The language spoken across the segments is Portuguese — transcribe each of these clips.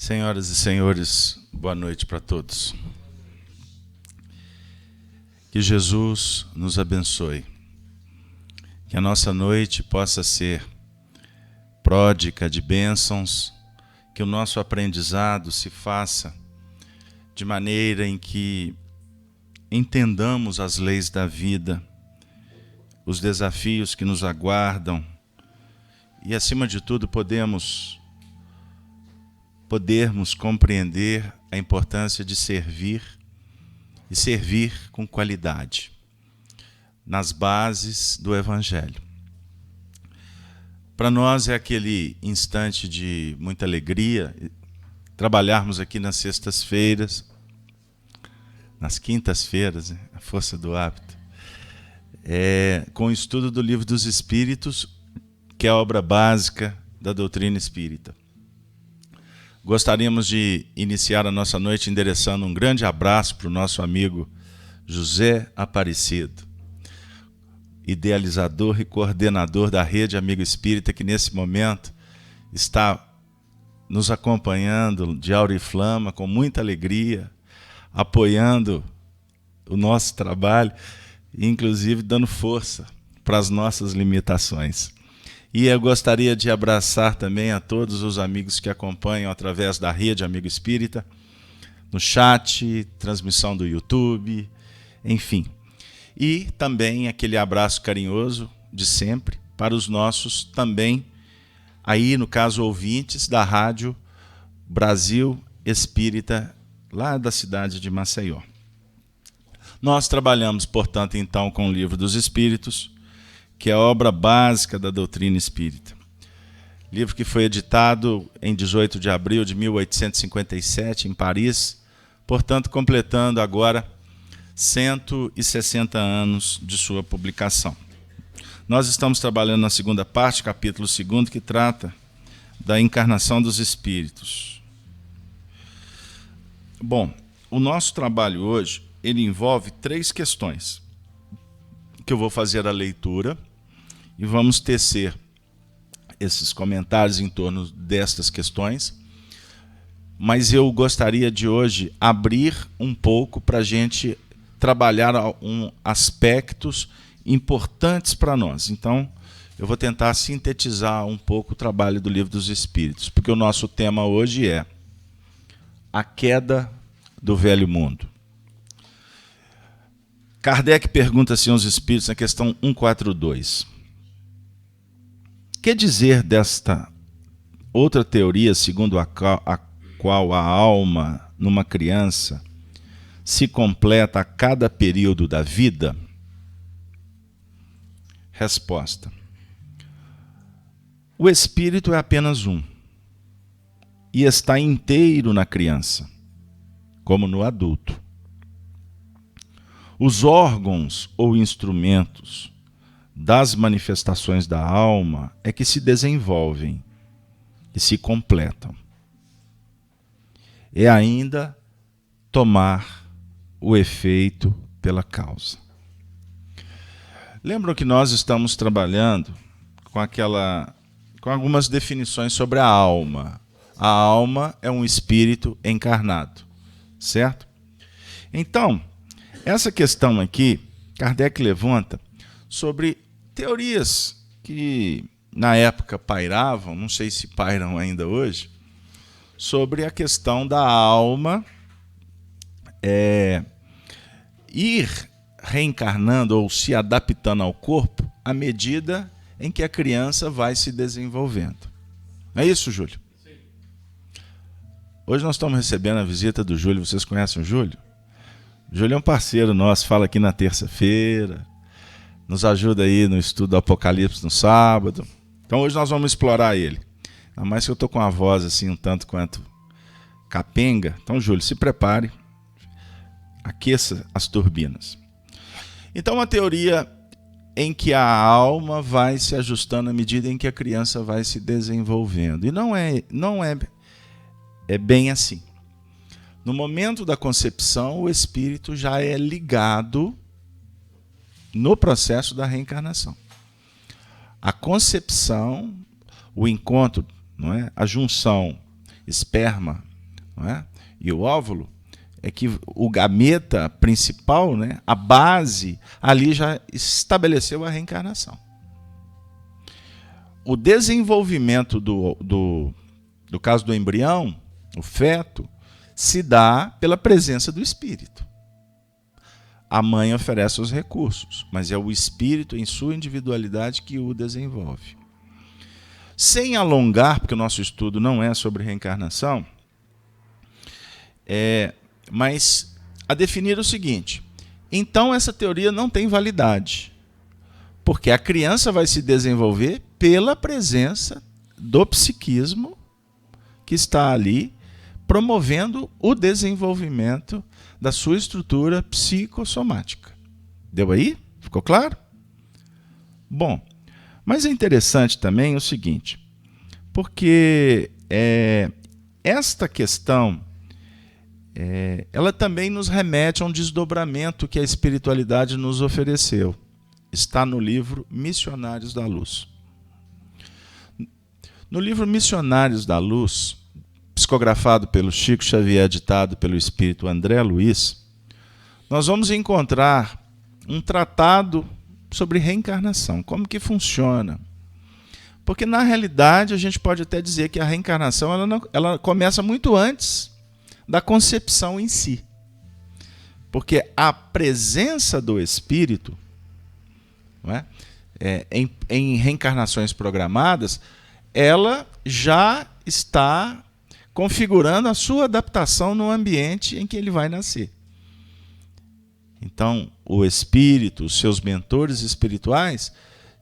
Senhoras e senhores, boa noite para todos. Que Jesus nos abençoe. Que a nossa noite possa ser pródiga de bênçãos, que o nosso aprendizado se faça de maneira em que entendamos as leis da vida, os desafios que nos aguardam e, acima de tudo, podermos compreender a importância de servir e servir com qualidade nas bases do Evangelho. Para nós é aquele instante de muita alegria trabalharmos aqui nas sextas-feiras, nas quintas-feiras, a força do hábito, com o estudo do Livro dos Espíritos, que é a obra básica da doutrina espírita. Gostaríamos de iniciar a nossa noite endereçando um grande abraço para o nosso amigo José Aparecido, idealizador e coordenador da Rede Amigo Espírita, que nesse momento está nos acompanhando de aura e flama, com muita alegria, apoiando o nosso trabalho e, inclusive, dando força para as nossas limitações. E eu gostaria de abraçar também a todos os amigos que acompanham através da Rede Amigo Espírita, no chat, transmissão do YouTube, enfim. E também aquele abraço carinhoso de sempre para os nossos também, aí no caso ouvintes da Rádio Brasil Espírita, lá da cidade de Maceió. Nós trabalhamos, portanto, então com o Livro dos Espíritos, que é a obra básica da doutrina espírita. Livro que foi editado em 18 de abril de 1857, em Paris, portanto, completando agora 160 anos de sua publicação. Nós estamos trabalhando na segunda parte, capítulo 2, que trata da encarnação dos espíritos. Bom, o nosso trabalho hoje, ele envolve 3 questões, que eu vou fazer a leitura e vamos tecer esses comentários em torno destas questões, mas eu gostaria de hoje abrir um pouco para a gente trabalhar aspectos importantes para nós. Então, eu vou tentar sintetizar um pouco o trabalho do Livro dos Espíritos, porque o nosso tema hoje é a queda do velho mundo. Kardec pergunta assim aos Espíritos na questão 142. Que dizer desta outra teoria segundo a qual a alma, numa criança, se completa a cada período da vida? Resposta. O espírito é apenas um e está inteiro na criança, como no adulto. Os órgãos ou instrumentos das manifestações da alma é que se desenvolvem e se completam. É ainda tomar o efeito pela causa. Lembram que nós estamos trabalhando com algumas definições sobre a alma. A alma é um espírito encarnado, certo? Então, essa questão aqui, Kardec levanta sobre teorias que na época pairavam, não sei se pairam ainda hoje, sobre a questão da alma ir reencarnando ou se adaptando ao corpo à medida em que a criança vai se desenvolvendo. Não é isso, Júlio? Sim. Hoje nós estamos recebendo a visita do Júlio. Vocês conhecem o Júlio? O Júlio é um parceiro nosso, fala aqui na terça-feira, nos ajuda aí no estudo do Apocalipse no sábado. Então hoje nós vamos explorar ele. Ainda mais que eu estou com a voz assim um tanto quanto capenga. Então, Júlio, se prepare, aqueça as turbinas. Então, uma teoria em que a alma vai se ajustando à medida em que a criança vai se desenvolvendo. E não é bem assim. No momento da concepção, o espírito já é ligado no processo da reencarnação. A concepção, o encontro, não é? A junção esperma não é? E o óvulo é que o gameta principal, né, a base, ali já estabeleceu a reencarnação. O desenvolvimento do caso do embrião, o feto, se dá pela presença do espírito. A mãe oferece os recursos, mas é o espírito em sua individualidade que o desenvolve. Sem alongar, porque o nosso estudo não é sobre reencarnação, mas a definir o seguinte: então essa teoria não tem validade, porque a criança vai se desenvolver pela presença do psiquismo que está ali promovendo o desenvolvimento da sua estrutura psicossomática. Deu aí? Ficou claro? Bom, mas é interessante também o seguinte, porque esta questão ela também nos remete a um desdobramento que a espiritualidade nos ofereceu. Está no livro Missionários da Luz. No livro Missionários da Luz, psicografado pelo Chico Xavier, editado pelo espírito André Luiz, nós vamos encontrar um tratado sobre reencarnação, como que funciona. Porque, na realidade, a gente pode até dizer que a reencarnação ela começa muito antes da concepção em si. Porque a presença do espírito, não é? Em reencarnações programadas, ela já está configurando a sua adaptação no ambiente em que ele vai nascer. Então, o espírito, os seus mentores espirituais,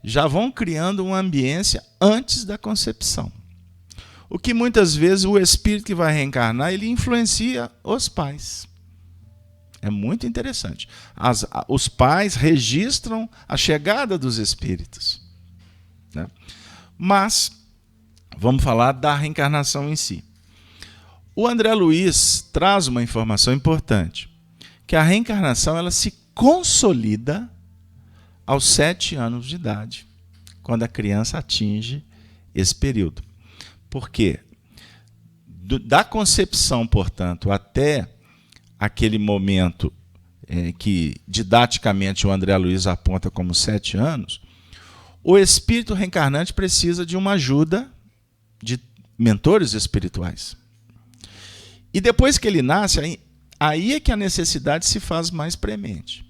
já vão criando uma ambiência antes da concepção. O que muitas vezes o espírito que vai reencarnar, ele influencia os pais. É muito interessante. Os pais registram a chegada dos espíritos, né? Mas, vamos falar da reencarnação em si. O André Luiz traz uma informação importante, que a reencarnação ela se consolida aos 7 anos de idade, quando a criança atinge esse período. Por quê? Da concepção, portanto, até aquele momento que didaticamente o André Luiz aponta como 7 anos, o espírito reencarnante precisa de uma ajuda de mentores espirituais. E depois que ele nasce, aí é que a necessidade se faz mais premente.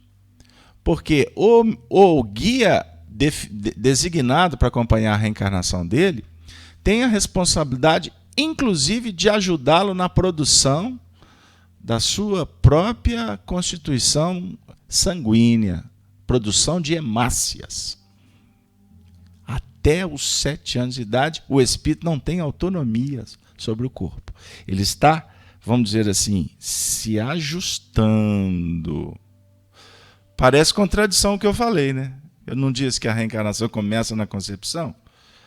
Porque o guia designado para acompanhar a reencarnação dele tem a responsabilidade, inclusive, de ajudá-lo na produção da sua própria constituição sanguínea, produção de hemácias. Até os 7 anos de idade, o espírito não tem autonomia sobre o corpo. Ele está, vamos dizer assim, se ajustando. Parece contradição o que eu falei, né? Eu não disse que a reencarnação começa na concepção?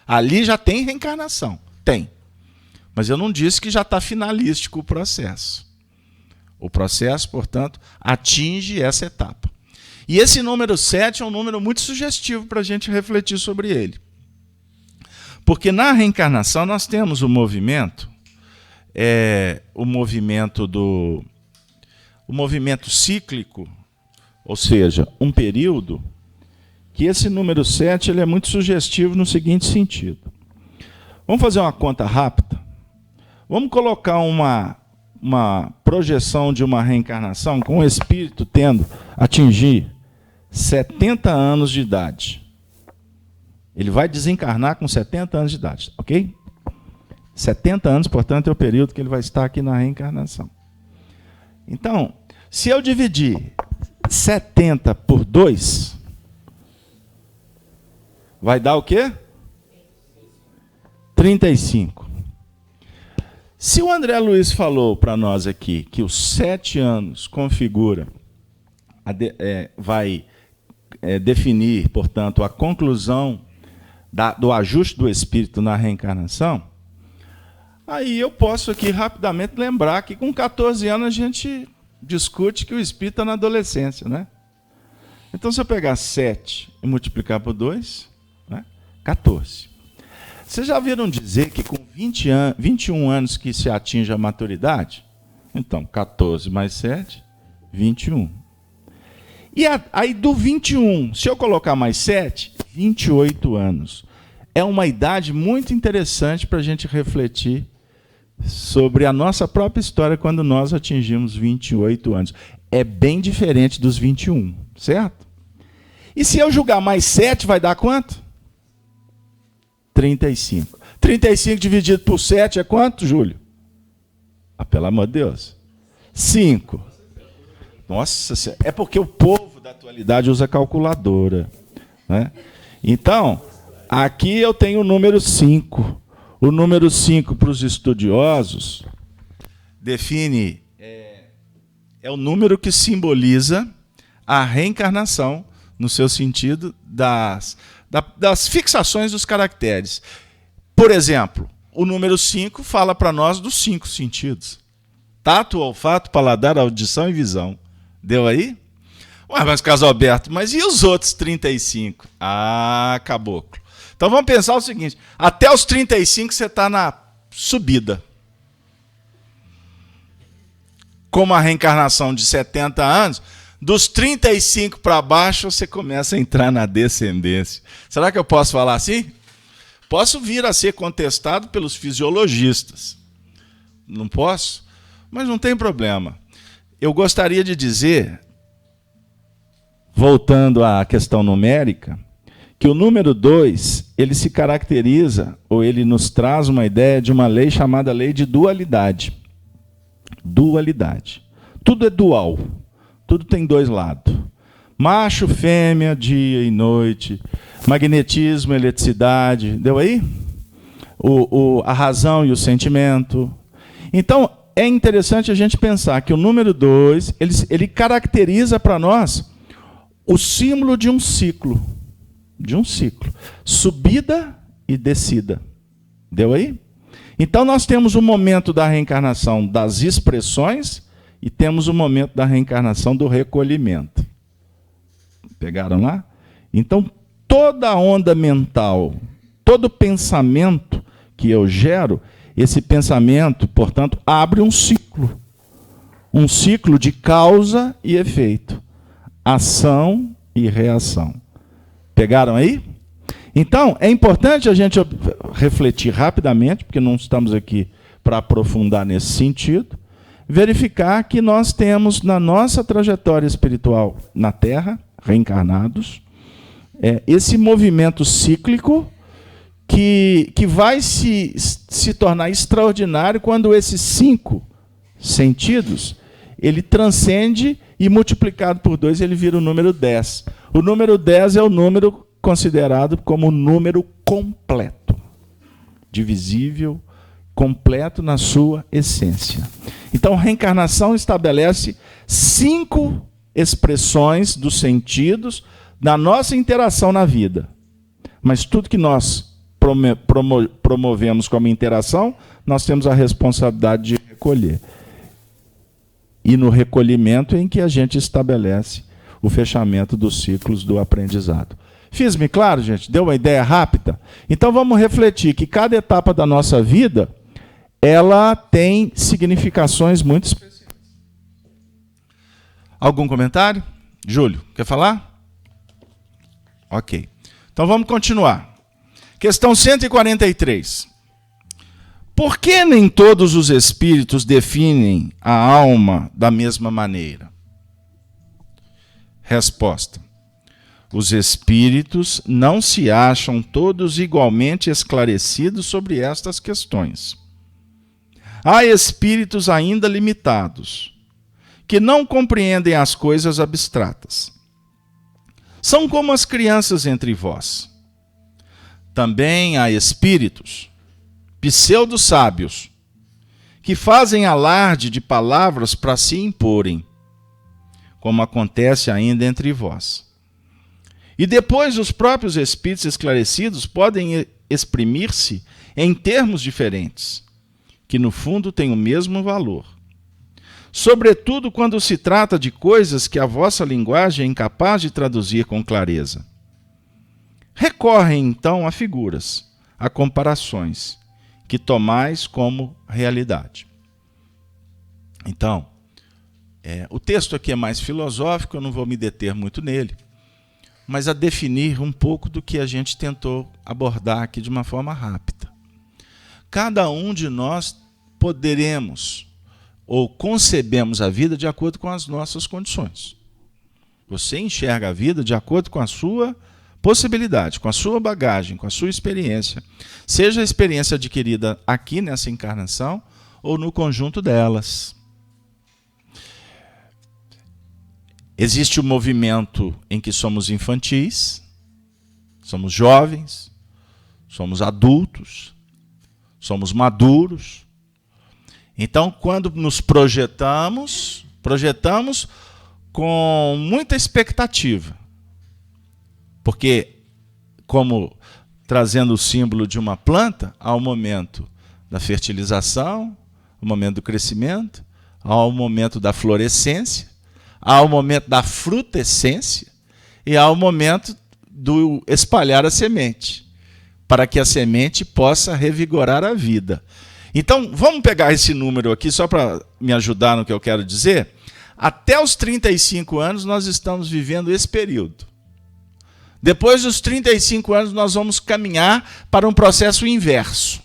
Ali já tem reencarnação, tem. Mas eu não disse que já está finalístico o processo. O processo, portanto, atinge essa etapa. E esse número 7 é um número muito sugestivo para a gente refletir sobre ele. Porque na reencarnação nós temos o movimento cíclico, ou seja, um período, que esse número 7 ele é muito sugestivo no seguinte sentido. Vamos fazer uma conta rápida? Vamos colocar uma projeção de uma reencarnação com o espírito atingir 70 anos de idade. Ele vai desencarnar com 70 anos de idade, ok? 70 anos, portanto, é o período que ele vai estar aqui na reencarnação. Então, se eu dividir 70 por 2, vai dar o quê? 35. Se o André Luiz falou para nós aqui que os 7 anos configura, vai definir, portanto, a conclusão do ajuste do espírito na reencarnação, aí eu posso aqui rapidamente lembrar que com 14 anos a gente discute que o espírito está na adolescência, né? Então, se eu pegar 7 e multiplicar por 2, né? 14. Vocês já viram dizer que com 21 anos que se atinge a maturidade? Então, 14 mais 7, 21. E aí do 21, se eu colocar mais 7, 28 anos. É uma idade muito interessante para a gente refletir sobre a nossa própria história quando nós atingimos 28 anos. É bem diferente dos 21, certo? E se eu julgar mais 7, vai dar quanto? 35. 35 dividido por 7 é quanto, Júlio? Ah, pelo amor de Deus. 5. Nossa Senhora. É porque o povo da atualidade usa calculadora, né? Então, aqui eu tenho o número 5. O número 5 para os estudiosos define, é o número que simboliza a reencarnação, no seu sentido das fixações dos caracteres. Por exemplo, o número 5 fala para nós dos 5 sentidos. Tato, olfato, paladar, audição e visão. Deu aí? Ué, mas Casalberto, mas e os outros 35? Ah, caboclo. Então vamos pensar o seguinte, até os 35 você está na subida. Como a reencarnação de 70 anos, dos 35 para baixo você começa a entrar na descendência. Será que eu posso falar assim? Posso vir a ser contestado pelos fisiologistas. Não posso? Mas não tem problema. Eu gostaria de dizer, voltando à questão numérica, que o número 2, ele se caracteriza, ou ele nos traz uma ideia de uma lei chamada lei de dualidade. Dualidade. Tudo é dual. Tudo tem dois lados. Macho, fêmea, dia e noite. Magnetismo, eletricidade. Deu aí? A razão e o sentimento. Então, é interessante a gente pensar que o número 2, ele caracteriza para nós o símbolo de um ciclo. De um ciclo. Subida e descida. Deu aí? Então nós temos o momento da reencarnação das expressões e temos o momento da reencarnação do recolhimento. Pegaram lá? Então toda a onda mental, todo pensamento que eu gero, esse pensamento, portanto, abre um ciclo. Um ciclo de causa e efeito. Ação e reação. Pegaram aí? Então, é importante a gente refletir rapidamente, porque não estamos aqui para aprofundar nesse sentido, verificar que nós temos na nossa trajetória espiritual na Terra, reencarnados, esse movimento cíclico que vai se tornar extraordinário quando esses 5 sentidos, ele transcende e multiplicado por 2 ele vira o número 10. O número 10 é o número considerado como o número completo, divisível, completo na sua essência. Então, reencarnação estabelece 5 expressões dos sentidos da nossa interação na vida. Mas tudo que nós promovemos como interação, nós temos a responsabilidade de recolher. E no recolhimento é em que a gente estabelece o fechamento dos ciclos do aprendizado. Fiz-me claro, gente? Deu uma ideia rápida? Então vamos refletir que cada etapa da nossa vida, ela tem significações muito especiais. Algum comentário? Júlio, quer falar? Ok. Então vamos continuar. Questão 143. Por que nem todos os espíritos definem a alma da mesma maneira? Resposta. Os espíritos não se acham todos igualmente esclarecidos sobre estas questões. Há espíritos ainda limitados, que não compreendem as coisas abstratas. São como as crianças entre vós. Também há espíritos, pseudo-sábios, que fazem alarde de palavras para se imporem, como acontece ainda entre vós. E depois os próprios espíritos esclarecidos podem exprimir-se em termos diferentes, que no fundo têm o mesmo valor. Sobretudo quando se trata de coisas que a vossa linguagem é incapaz de traduzir com clareza. Recorrem então a figuras, a comparações, que tomais como realidade. Então, o texto aqui é mais filosófico, eu não vou me deter muito nele, mas a definir um pouco do que a gente tentou abordar aqui de uma forma rápida. Cada um de nós poderemos ou concebemos a vida de acordo com as nossas condições. Você enxerga a vida de acordo com a sua possibilidade, com a sua bagagem, com a sua experiência, seja a experiência adquirida aqui nessa encarnação ou no conjunto delas. Existe o movimento em que somos infantis, somos jovens, somos adultos, somos maduros. Então, quando nos projetamos com muita expectativa. Porque, como trazendo o símbolo de uma planta, há o momento da fertilização, o momento do crescimento, há o momento da florescência, há o momento da frutescência e há o momento do espalhar a semente, para que a semente possa revigorar a vida. Então, vamos pegar esse número aqui, só para me ajudar no que eu quero dizer. Até os 35 anos, nós estamos vivendo esse período. Depois dos 35 anos, nós vamos caminhar para um processo inverso.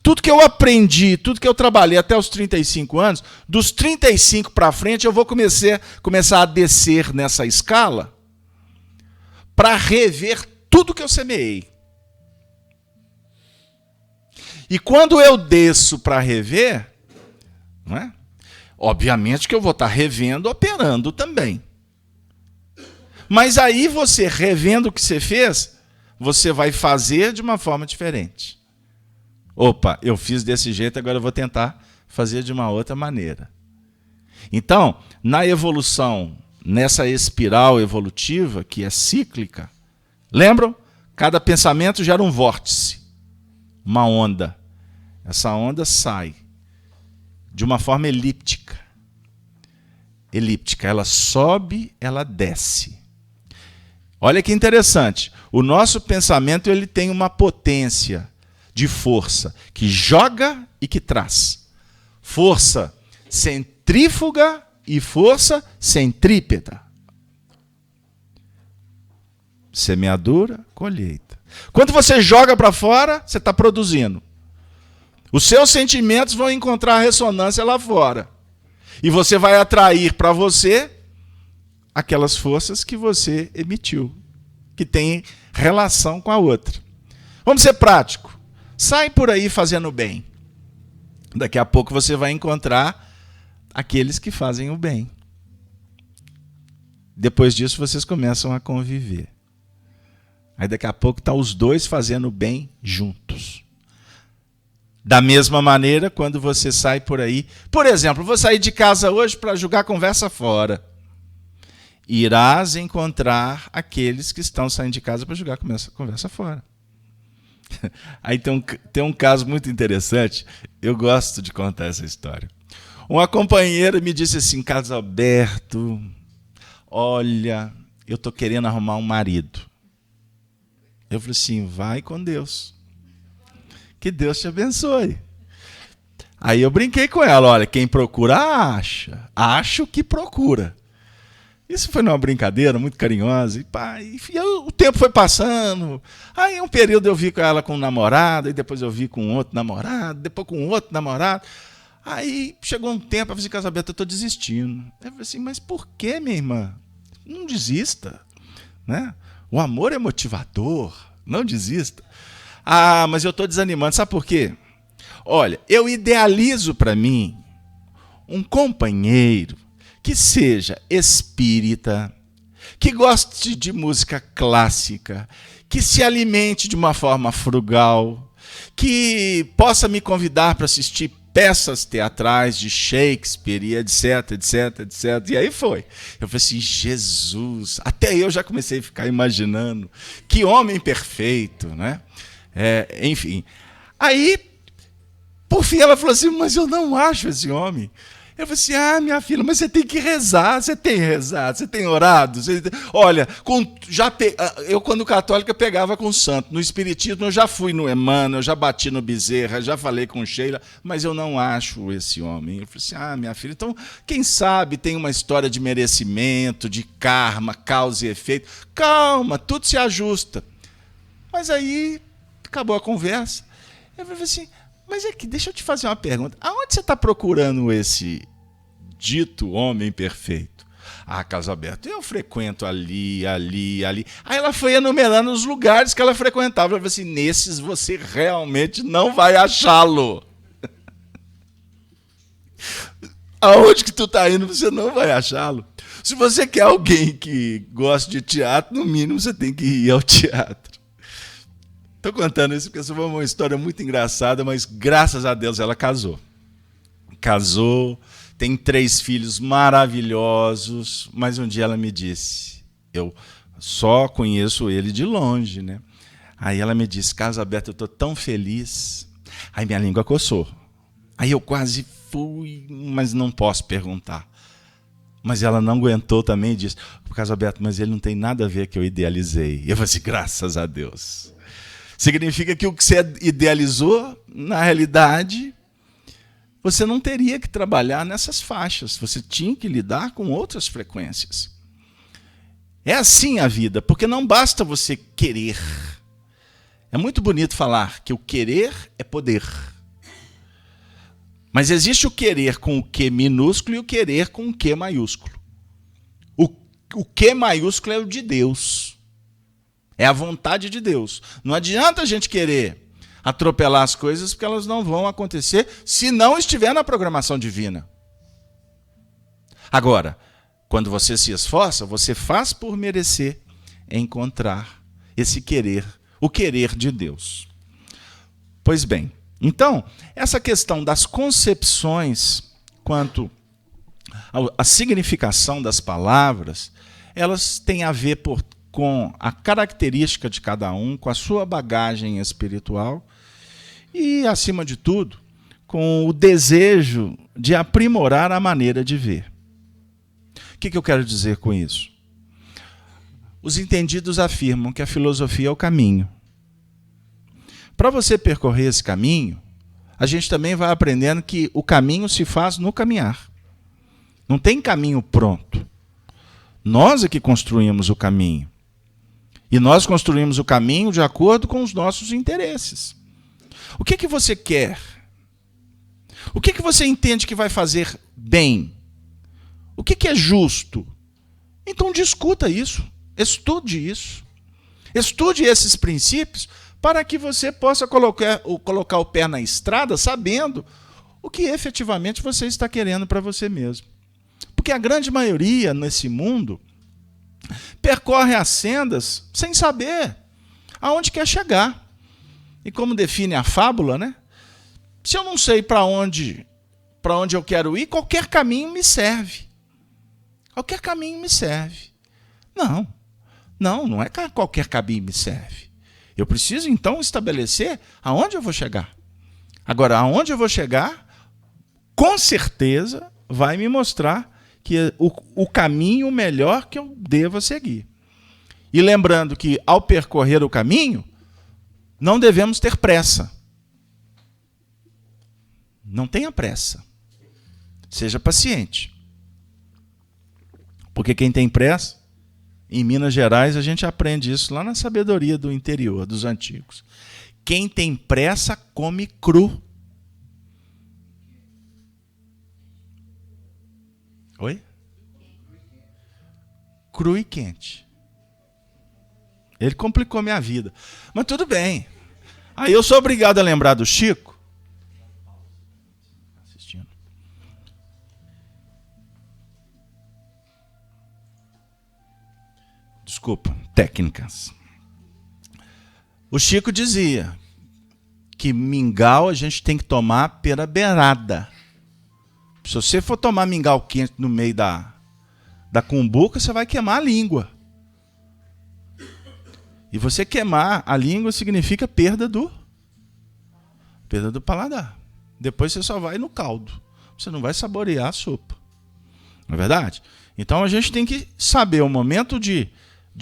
Tudo que eu aprendi, tudo que eu trabalhei até os 35 anos, dos 35 para frente, eu vou começar a descer nessa escala para rever tudo que eu semeei. E quando eu desço para rever, não é? Obviamente que eu vou estar revendo, operando também. Mas aí você, revendo o que você fez, você vai fazer de uma forma diferente. Opa, eu fiz desse jeito, agora eu vou tentar fazer de uma outra maneira. Então, na evolução, nessa espiral evolutiva, que é cíclica, lembram? Cada pensamento gera um vórtice, uma onda. Essa onda sai de uma forma elíptica. Elíptica, ela sobe, ela desce. Olha que interessante. O nosso pensamento ele tem uma potência de força que joga e que traz. Força centrífuga e força centrípeta. Semeadura, colheita. Quando você joga para fora, você está produzindo. Os seus sentimentos vão encontrar ressonância lá fora. E você vai atrair para você aquelas forças que você emitiu, que tem relação com a outra. Vamos ser prático. Sai por aí fazendo bem. Daqui a pouco você vai encontrar aqueles que fazem o bem. Depois disso, vocês começam a conviver. Aí daqui a pouco estão os dois fazendo bem juntos. Da mesma maneira, quando você sai por aí... Por exemplo, vou sair de casa hoje para jogar conversa fora. Irás encontrar aqueles que estão saindo de casa para jogar conversa fora. Aí tem um caso muito interessante, eu gosto de contar essa história. Uma companheira me disse assim, Carlos Alberto, olha, eu estou querendo arrumar um marido. Eu falei assim, vai com Deus. Que Deus te abençoe. Aí eu brinquei com ela, olha, quem procura acha, acha o que procura. Isso foi numa brincadeira muito carinhosa. E o tempo foi passando. Aí um período eu vi com ela com um namorado, e depois eu vi com outro namorado, depois com outro namorado. Aí chegou um tempo, eu falei assim, Carlos Alberto, eu estou desistindo. Eu falei assim, mas por que, minha irmã? Não desista. Né? O amor é motivador, não desista. Ah, mas eu estou desanimando. Sabe por quê? Olha, eu idealizo para mim um companheiro que seja espírita, que goste de música clássica, que se alimente de uma forma frugal, que possa me convidar para assistir peças teatrais de Shakespeare e etc, etc, etc. E aí foi. Eu falei assim, Jesus, até eu já comecei a ficar imaginando que homem perfeito, né? Enfim. Aí, por fim, ela falou assim, mas eu não acho esse homem. Eu falei assim, minha filha, mas você tem que rezar, você tem rezado, você tem orado. Olha, eu quando católica pegava com o santo, no espiritismo eu já fui no Emmanuel, eu já bati no Bezerra, já falei com Sheila, mas eu não acho esse homem. Eu falei assim, minha filha, então quem sabe tem uma história de merecimento, de karma, causa e efeito. Calma, tudo se ajusta. Mas aí acabou a conversa. Eu falei assim, mas deixa eu te fazer uma pergunta. Aonde você está procurando esse dito homem perfeito? Carlos Alberto, eu frequento ali. Aí ela foi enumerando os lugares que ela frequentava. Ela falou assim, nesses você realmente não vai achá-lo. Aonde que tu está indo, você não vai achá-lo. Se você quer alguém que gosta de teatro, no mínimo você tem que ir ao teatro. Estou contando isso porque essa foi uma história muito engraçada, mas graças a Deus ela casou. Casou, tem 3 filhos maravilhosos, mas um dia ela me disse, eu só conheço ele de longe, né? Aí ela me disse, Carlos Alberto, eu estou tão feliz. Aí minha língua coçou. Aí eu quase fui, mas não posso perguntar. Mas ela não aguentou também e disse, Carlos Alberto, mas ele não tem nada a ver que eu idealizei. E eu falei assim, graças a Deus. Significa que o que você idealizou, na realidade, você não teria que trabalhar nessas faixas. Você tinha que lidar com outras frequências. É assim a vida, porque não basta você querer. É muito bonito falar que o querer é poder. Mas existe o querer com o Q minúsculo e o querer com o Q maiúsculo. O Q maiúsculo é o de Deus. É a vontade de Deus. Não adianta a gente querer atropelar as coisas, porque elas não vão acontecer se não estiver na programação divina. Agora, quando você se esforça, você faz por merecer encontrar esse querer, o querer de Deus. Pois bem, então, essa questão das concepções quanto à significação das palavras, elas têm a ver com a característica de cada um, com a sua bagagem espiritual e, acima de tudo, com o desejo de aprimorar a maneira de ver. O que eu quero dizer com isso? Os entendidos afirmam que a filosofia é o caminho. Para você percorrer esse caminho, a gente também vai aprendendo que o caminho se faz no caminhar. Não tem caminho pronto. Nós é que construímos o caminho. E nós construímos o caminho de acordo com os nossos interesses. O que você quer? O que você entende que vai fazer bem? O que é justo? Então discuta isso, estude isso. Estude esses princípios para que você possa colocar o pé na estrada sabendo o que efetivamente você está querendo para você mesmo. Porque a grande maioria nesse mundo percorre as sendas sem saber aonde quer chegar. E como define a fábula, né? Se eu não sei para onde eu quero ir, qualquer caminho me serve. Qualquer caminho me serve. Não é qualquer caminho me serve. Eu preciso, então, estabelecer aonde eu vou chegar. Agora, aonde eu vou chegar, com certeza, vai me mostrar que é o caminho melhor que eu devo seguir. E lembrando que, ao percorrer o caminho, não devemos ter pressa. Não tenha pressa. Seja paciente. Porque quem tem pressa, em Minas Gerais, a gente aprende isso lá na sabedoria do interior, dos antigos. Quem tem pressa, come cru. Oi? Cru e quente. Ele complicou minha vida. Mas tudo bem. Aí eu sou obrigado a lembrar do Chico. Assistindo. Desculpa, técnicas. O Chico dizia que mingau a gente tem que tomar pela beirada. Se você for tomar mingau quente no meio da cumbuca, você vai queimar a língua. E você queimar a língua significa perda do paladar. Depois você só vai no caldo. você não vai saborear a sopa. Não é verdade? Então a gente tem que saber o momento de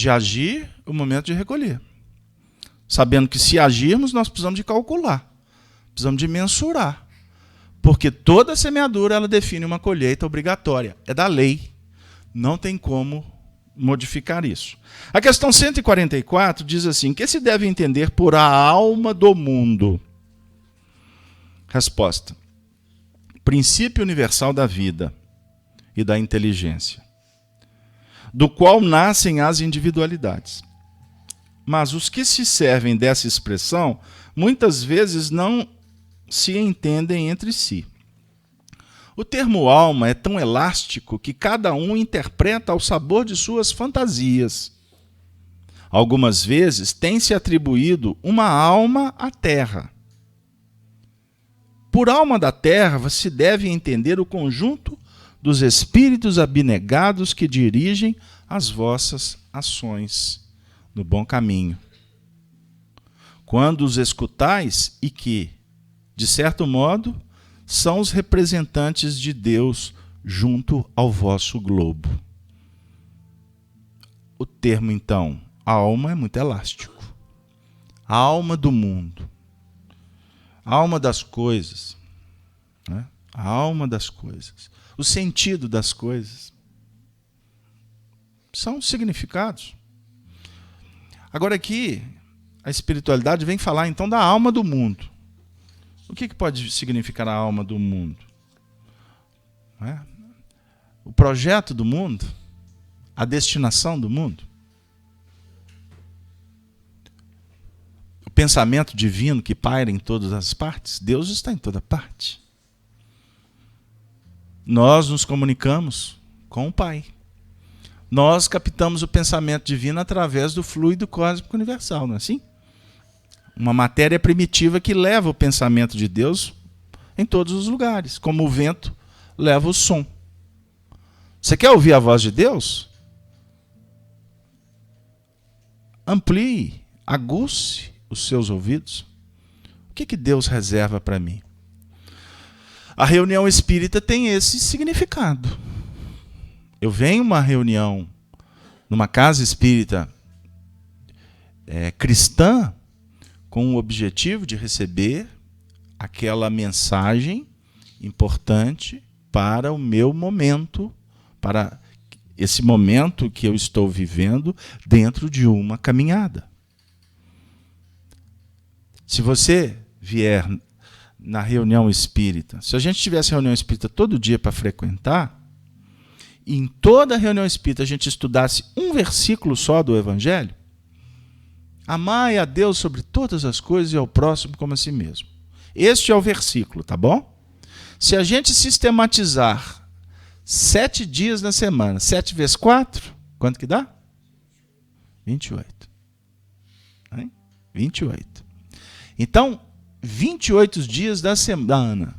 agir, o momento de recolher. Sabendo que se agirmos, nós precisamos de calcular. Precisamos de mensurar. Porque toda semeadura ela define uma colheita obrigatória. É da lei. Não tem como modificar isso. A questão 144 diz assim: que se deve entender por a alma do mundo? Resposta: princípio universal da vida e da inteligência, do qual nascem as individualidades. Mas os que se servem dessa expressão muitas vezes não se entendem entre si. O termo alma é tão elástico que cada um interpreta ao sabor de suas fantasias. Algumas vezes tem-se atribuído uma alma à terra. Por alma da terra se deve entender o conjunto dos espíritos abnegados que dirigem as vossas ações no bom caminho. Quando os escutais e que, de certo modo, são os representantes de Deus junto ao vosso globo. O termo, então, alma é muito elástico. A alma do mundo. A alma das coisas. Né? A alma das coisas. O sentido das coisas. São significados. Agora aqui, a espiritualidade vem falar então da alma do mundo. O que pode significar a alma do mundo? O projeto do mundo? A destinação do mundo? O pensamento divino que paira em todas as partes? Deus está em toda parte. Nós nos comunicamos com o Pai. Nós captamos o pensamento divino através do fluido cósmico universal, não é assim? Uma matéria primitiva que leva o pensamento de Deus em todos os lugares, como o vento leva o som. Você quer ouvir a voz de Deus? Amplie, aguce os seus ouvidos. O que Deus reserva para mim? A reunião espírita tem esse significado. Eu venho a uma reunião numa casa espírita cristã com o objetivo de receber aquela mensagem importante para o meu momento, para esse momento que eu estou vivendo dentro de uma caminhada. Se você vier na reunião espírita, se a gente tivesse reunião espírita todo dia para frequentar, e em toda a reunião espírita a gente estudasse um versículo só do Evangelho, amai a Deus sobre todas as coisas e ao próximo como a si mesmo. Este é o versículo, tá bom? Se a gente sistematizar 7 dias na semana, 7 vezes 4, quanto que dá? 28. 28. Então, 28 dias da semana,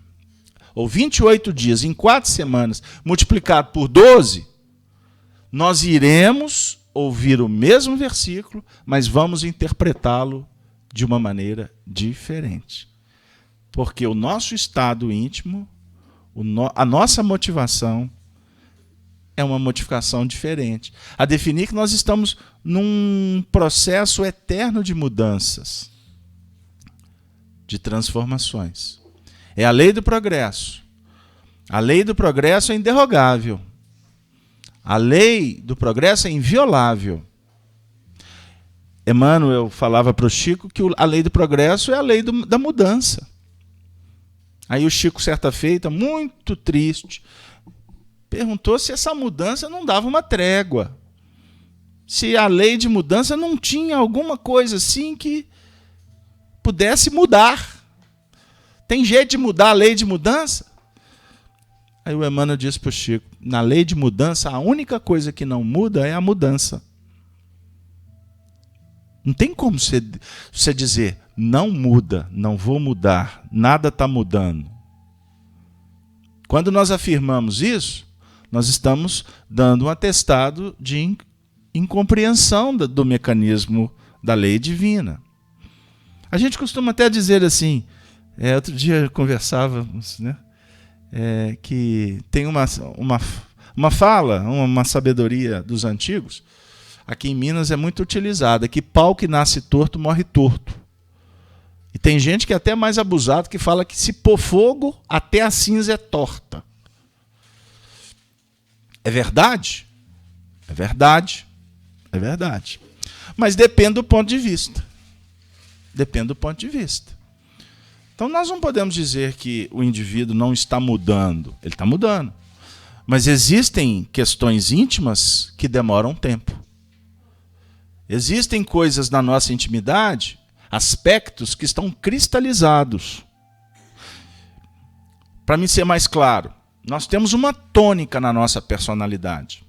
ou 28 dias em 4 semanas, multiplicado por 12, nós iremos ouvir o mesmo versículo, mas vamos interpretá-lo de uma maneira diferente. Porque o nosso estado íntimo, a nossa motivação é uma modificação diferente. A definir que nós estamos num processo eterno de mudanças, de transformações. É a lei do progresso. A lei do progresso é inderrogável. A lei do progresso é inviolável. Emmanuel falava para o Chico que a lei do progresso é a lei da mudança. Aí o Chico, certa feita, muito triste, perguntou se essa mudança não dava uma trégua. Se a lei de mudança não tinha alguma coisa assim que pudesse mudar. Tem jeito de mudar a lei de mudança? Aí o Emmanuel disse para o Chico, na lei de mudança, a única coisa que não muda é a mudança. Não tem como você dizer, não muda, não vou mudar, nada está mudando. Quando nós afirmamos isso, nós estamos dando um atestado de incompreensão do mecanismo da lei divina. A gente costuma até dizer assim, outro dia conversávamos, né? que tem uma fala, uma sabedoria dos antigos, aqui em Minas é muito utilizada, que pau que nasce torto morre torto. E tem gente que é até mais abusado, que fala que se pôr fogo, até a cinza é torta. É verdade? É verdade. É verdade. Mas depende do ponto de vista. Depende do ponto de vista. Então nós não podemos dizer que o indivíduo não está mudando. Ele está mudando. Mas existem questões íntimas que demoram tempo. Existem coisas na nossa intimidade, aspectos que estão cristalizados. Para mim ser mais claro, nós temos uma tônica na nossa personalidade.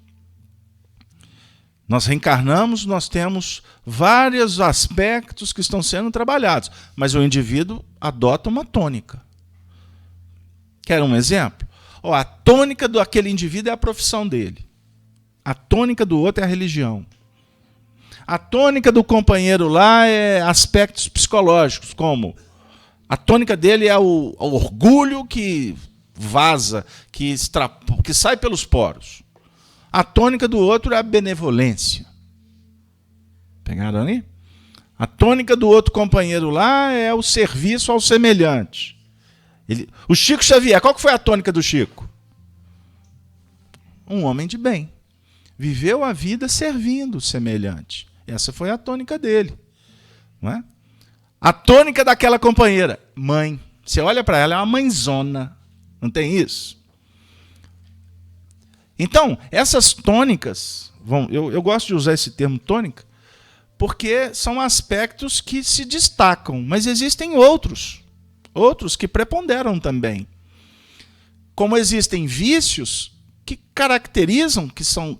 Nós reencarnamos, nós temos vários aspectos que estão sendo trabalhados, mas o indivíduo adota uma tônica. Quer um exemplo? A tônica daquele indivíduo é a profissão dele. A tônica do outro é a religião. A tônica do companheiro lá é aspectos psicológicos, como a tônica dele é o orgulho que vaza, que sai pelos poros. A tônica do outro é a benevolência. Pegaram aí? A tônica do outro companheiro lá é o serviço ao semelhante. O Chico Xavier, qual que foi a tônica do Chico? Um homem de bem. Viveu a vida servindo o semelhante. Essa foi a tônica dele. Não é? A tônica daquela companheira, mãe. Você olha para ela, é uma mãezona. Não tem isso? Então, essas tônicas, eu gosto de usar esse termo tônica, porque são aspectos que se destacam, mas existem outros que preponderam também. Como existem vícios que caracterizam,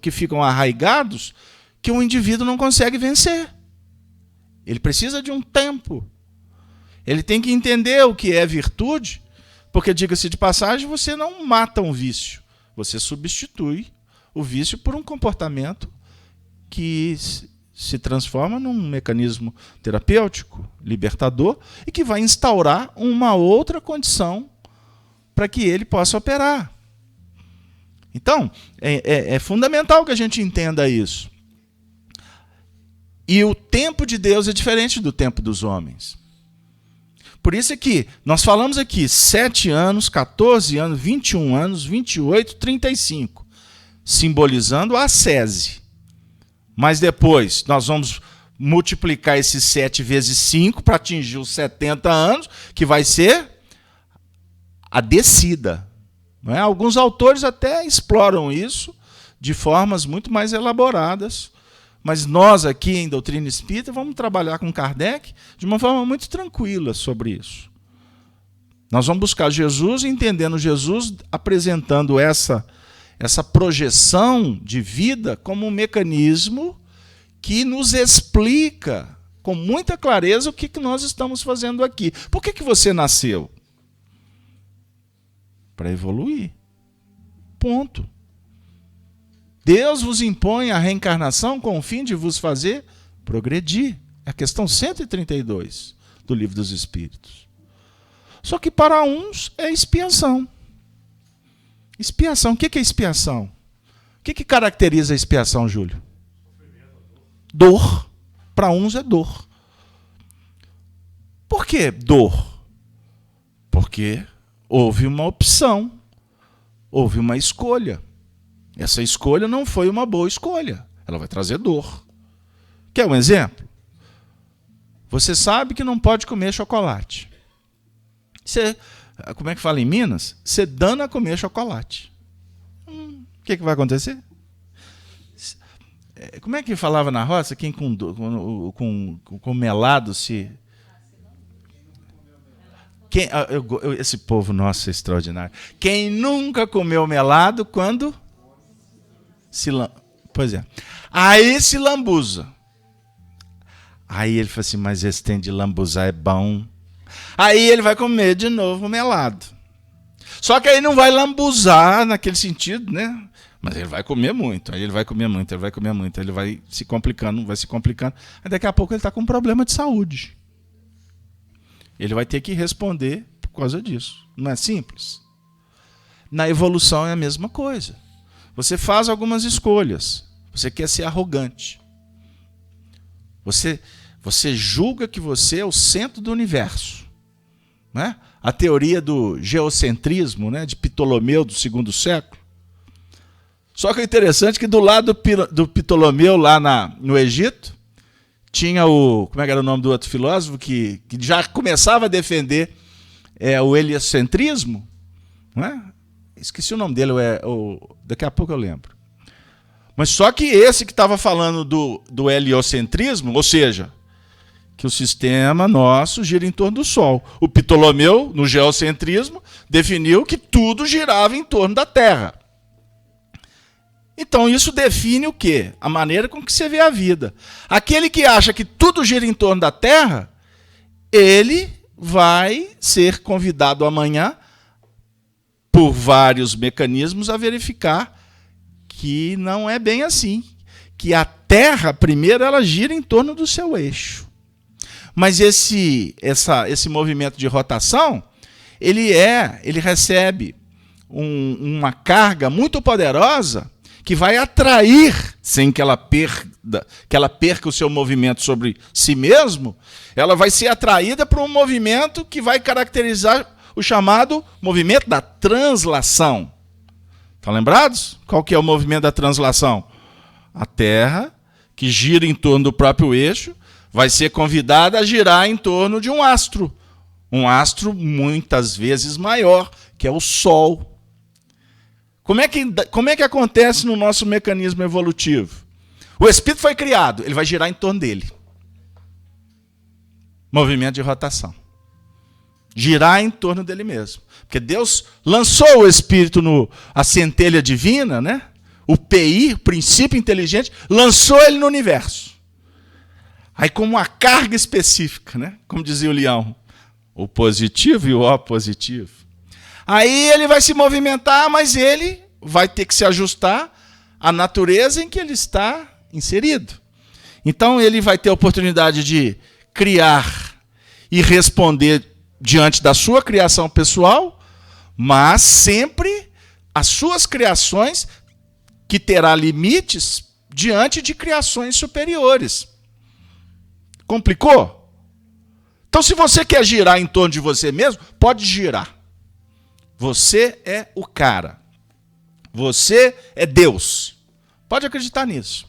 que ficam arraigados, que o indivíduo não consegue vencer. Ele precisa de um tempo. Ele tem que entender o que é virtude, porque, diga-se de passagem, você não mata um vício. Você substitui o vício por um comportamento que se transforma num mecanismo terapêutico, libertador, e que vai instaurar uma outra condição para que ele possa operar. Então, é fundamental que a gente entenda isso. E o tempo de Deus é diferente do tempo dos homens. Por isso é que nós falamos aqui 7 anos, 14 anos, 21 anos, 28, 35, simbolizando a ascese. Mas depois nós vamos multiplicar esses 7 vezes 5 para atingir os 70 anos, que vai ser a descida. Não é? Alguns autores até exploram isso de formas muito mais elaboradas. Mas nós aqui em Doutrina Espírita vamos trabalhar com Kardec de uma forma muito tranquila sobre isso. Nós vamos buscar Jesus, entendendo Jesus, apresentando essa projeção de vida como um mecanismo que nos explica com muita clareza o que nós estamos fazendo aqui. Por que você nasceu? Para evoluir. Ponto. Deus vos impõe a reencarnação com o fim de vos fazer progredir. É a questão 132 do Livro dos Espíritos. Só que para uns é expiação. Expiação. O que é expiação? O que caracteriza a expiação, Júlio? Dor. Para uns é dor. Por que dor? Porque houve uma opção. Houve uma escolha. Essa escolha não foi uma boa escolha. Ela vai trazer dor. Quer um exemplo? Você sabe que não pode comer chocolate. Você, como é que fala em Minas? Você dana a comer chocolate. O que vai acontecer? Como é que falava na roça? Quem com melado se... Esse povo nosso é extraordinário. Quem nunca comeu melado quando... Pois é. Aí se lambuza. Aí ele fala assim, mas esse tem de lambuzar é bom. Aí ele vai comer de novo melado. Só que aí não vai lambuzar naquele sentido, né? Mas ele vai comer muito. Aí ele vai comer muito, ele vai comer muito. Ele vai se complicando, vai se complicando. Aí daqui a pouco ele está com um problema de saúde. Ele vai ter que responder por causa disso. Não é simples? Na evolução é a mesma coisa. Você faz algumas escolhas. Você quer ser arrogante. Você julga que você é o centro do universo. Né? A teoria do geocentrismo, né, de Ptolomeu do segundo século. Só que é interessante que do lado do Ptolomeu, lá no Egito, tinha como é que era o nome do outro filósofo que já começava a defender o heliocentrismo. Né? Esqueci o nome dele, daqui a pouco eu lembro. Mas só que esse que estava falando do heliocentrismo, ou seja, que o sistema nosso gira em torno do Sol. O Ptolomeu, no geocentrismo, definiu que tudo girava em torno da Terra. Então isso define o quê? A maneira com que você vê a vida. Aquele que acha que tudo gira em torno da Terra, ele vai ser convidado amanhã, por vários mecanismos, a verificar que não é bem assim. Que a Terra, primeiro, ela gira em torno do seu eixo. Mas esse movimento de rotação, ele recebe uma carga muito poderosa que vai atrair, sem que ela perca o seu movimento sobre si mesmo, ela vai ser atraída por um movimento que vai caracterizar o chamado movimento da translação. Estão lembrados? Qual que é o movimento da translação? A Terra, que gira em torno do próprio eixo, vai ser convidada a girar em torno de um astro. Um astro muitas vezes maior, que é o Sol. Como é que acontece no nosso mecanismo evolutivo? O espírito foi criado, ele vai girar em torno dele. Movimento de rotação. Girar em torno dele mesmo. Porque Deus lançou o espírito a centelha divina, né? O PI, o princípio inteligente, lançou ele no universo. Aí com uma carga específica, né? Como dizia o Leão, o positivo e o opositivo. Aí ele vai se movimentar, mas ele vai ter que se ajustar à natureza em que ele está inserido. Então ele vai ter a oportunidade de criar e responder diante da sua criação pessoal, mas sempre as suas criações que terá limites diante de criações superiores. Complicou? Então, se você quer girar em torno de você mesmo, pode girar. Você é o cara. Você é Deus. Pode acreditar nisso.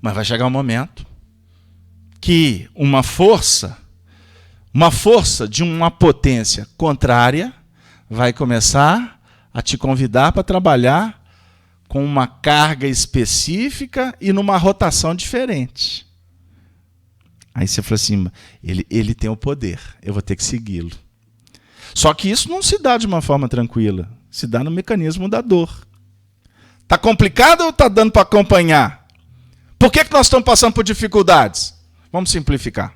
Mas vai chegar um momento que uma força de uma potência contrária vai começar a te convidar para trabalhar com uma carga específica e numa rotação diferente. Aí você fala assim, ele tem o poder, eu vou ter que segui-lo. Só que isso não se dá de uma forma tranquila, se dá no mecanismo da dor. Está complicado ou está dando para acompanhar? Por que nós estamos passando por dificuldades? Vamos simplificar.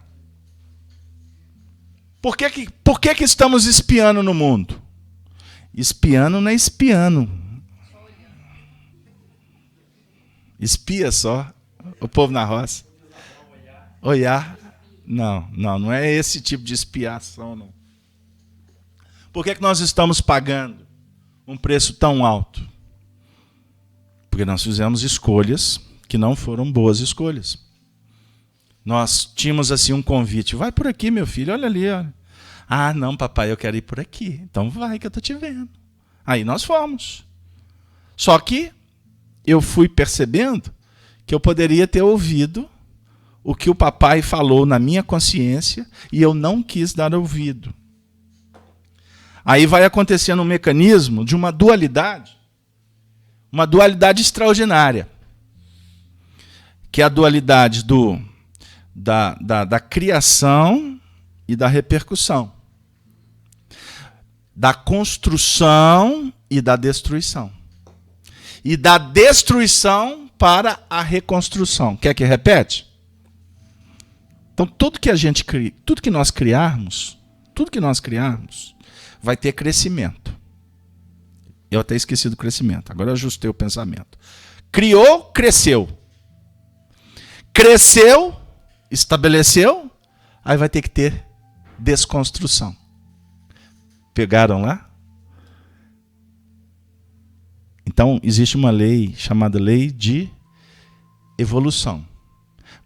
Por que estamos espiando no mundo? Espiando não é espiando. Espia só. O povo na roça. Olhar. Não é esse tipo de expiação, não. Por que nós estamos pagando um preço tão alto? Porque nós fizemos escolhas que não foram boas escolhas. Nós tínhamos assim um convite. Vai por aqui, meu filho, olha ali. Olha. Ah, não, papai, eu quero ir por aqui. Então vai que eu estou te vendo. Aí nós fomos. Só que eu fui percebendo que eu poderia ter ouvido o que o papai falou na minha consciência e eu não quis dar ouvido. Aí vai acontecendo um mecanismo de uma dualidade extraordinária, que é a dualidade da criação e da repercussão, da construção e da destruição, e da destruição para a reconstrução. Quer que repete? Então, tudo que nós criarmos, vai ter crescimento. Eu até esqueci do crescimento, agora eu ajustei o pensamento. Criou, cresceu. Cresceu, estabeleceu, aí vai ter que ter desconstrução. Pegaram lá? Então, existe uma lei chamada lei de evolução.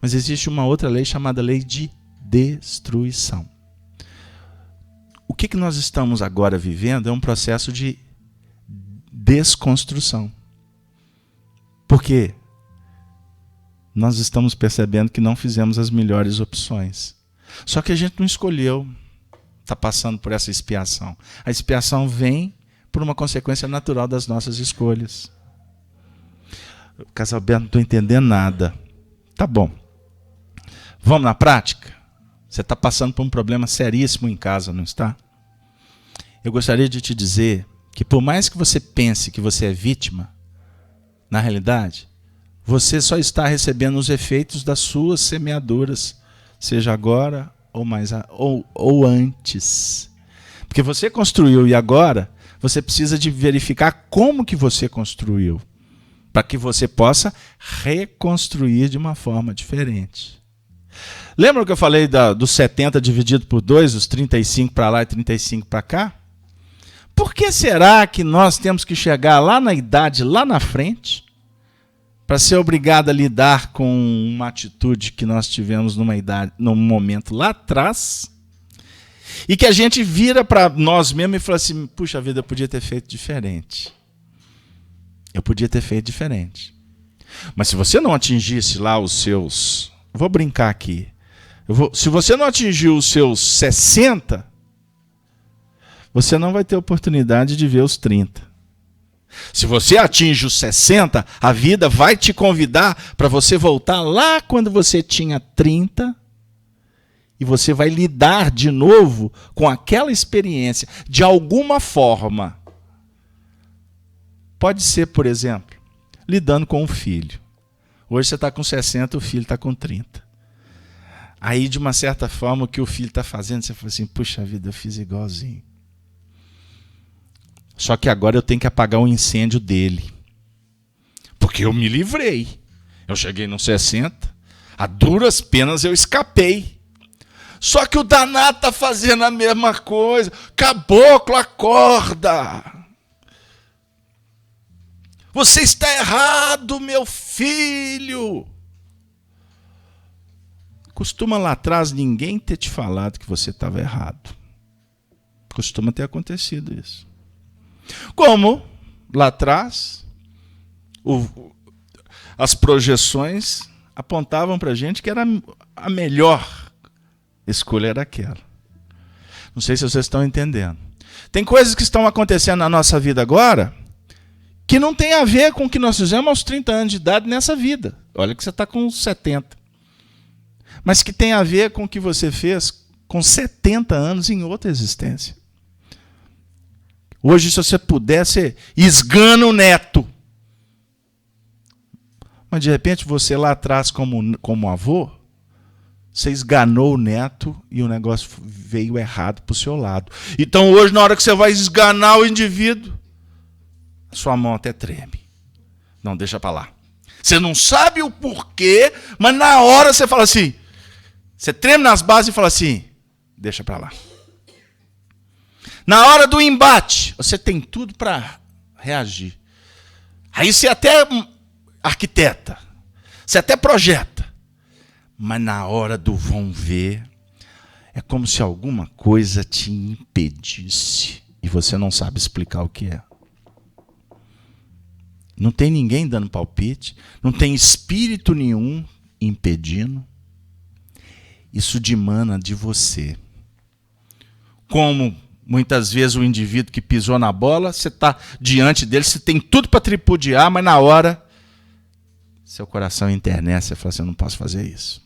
Mas existe uma outra lei chamada lei de destruição. O que nós estamos agora vivendo é um processo de desconstrução. Porque nós estamos percebendo que não fizemos as melhores opções. Só que a gente não escolheu estar passando por essa expiação. A expiação vem por uma consequência natural das nossas escolhas. Casalberto, não estou entendendo nada. Tá bom. Vamos na prática? Você está passando por um problema seríssimo em casa, não está? Eu gostaria de te dizer que por mais que você pense que você é vítima, na realidade, você só está recebendo os efeitos das suas semeaduras, seja agora ou antes. Porque você construiu e agora você precisa de verificar como que você construiu, para que você possa reconstruir de uma forma diferente. Lembra que eu falei dos 70 dividido por 2, os 35 para lá e 35 para cá? Por que será que nós temos que chegar lá na idade, lá na frente, para ser obrigado a lidar com uma atitude que nós tivemos num momento lá atrás, e que a gente vira para nós mesmos e fala assim, puxa vida, eu podia ter feito diferente. Eu podia ter feito diferente. Mas se você não atingisse lá os seus... Vou brincar aqui. Se você não atingiu os seus 60, você não vai ter oportunidade de ver os 30. Se você atinge os 60, a vida vai te convidar para você voltar lá quando você tinha 30 e você vai lidar de novo com aquela experiência de alguma forma. Pode ser, por exemplo, lidando com um filho. Hoje você está com 60, o filho está com 30. Aí, de uma certa forma, o que o filho está fazendo, você fala assim, puxa vida, eu fiz igualzinho. Só que agora eu tenho que apagar o incêndio dele. Porque eu me livrei. Eu cheguei nos 60, a duras penas eu escapei. Só que o danado está fazendo a mesma coisa. Caboclo, acorda! Você está errado, meu filho! Costuma lá atrás ninguém ter te falado que você estava errado. Costuma ter acontecido isso. Como lá atrás, as projeções apontavam para a gente que era a melhor escolha era aquela. Não sei se vocês estão entendendo. Tem coisas que estão acontecendo na nossa vida agora que não tem a ver com o que nós fizemos aos 30 anos de idade nessa vida. Olha que você está com 70. Mas que tem a ver com o que você fez com 70 anos em outra existência. Hoje, se você pudesse, esgana o neto. Mas, de repente, você lá atrás, como avô, você esganou o neto e o negócio veio errado para o seu lado. Então, hoje, na hora que você vai esganar o indivíduo, sua mão até treme. Não, deixa para lá. Você não sabe o porquê, mas na hora você fala assim, você treme nas bases e fala assim, deixa para lá. Na hora do embate, você tem tudo para reagir. Aí você até arquiteta, você até projeta. Mas na hora do vão ver, é como se alguma coisa te impedisse e você não sabe explicar o que é. Não tem ninguém dando palpite, não tem espírito nenhum impedindo. Isso dimana de você. Como muitas vezes o indivíduo que pisou na bola, você está diante dele, você tem tudo para tripudiar, mas na hora, seu coração internece, você fala assim, eu não posso fazer isso.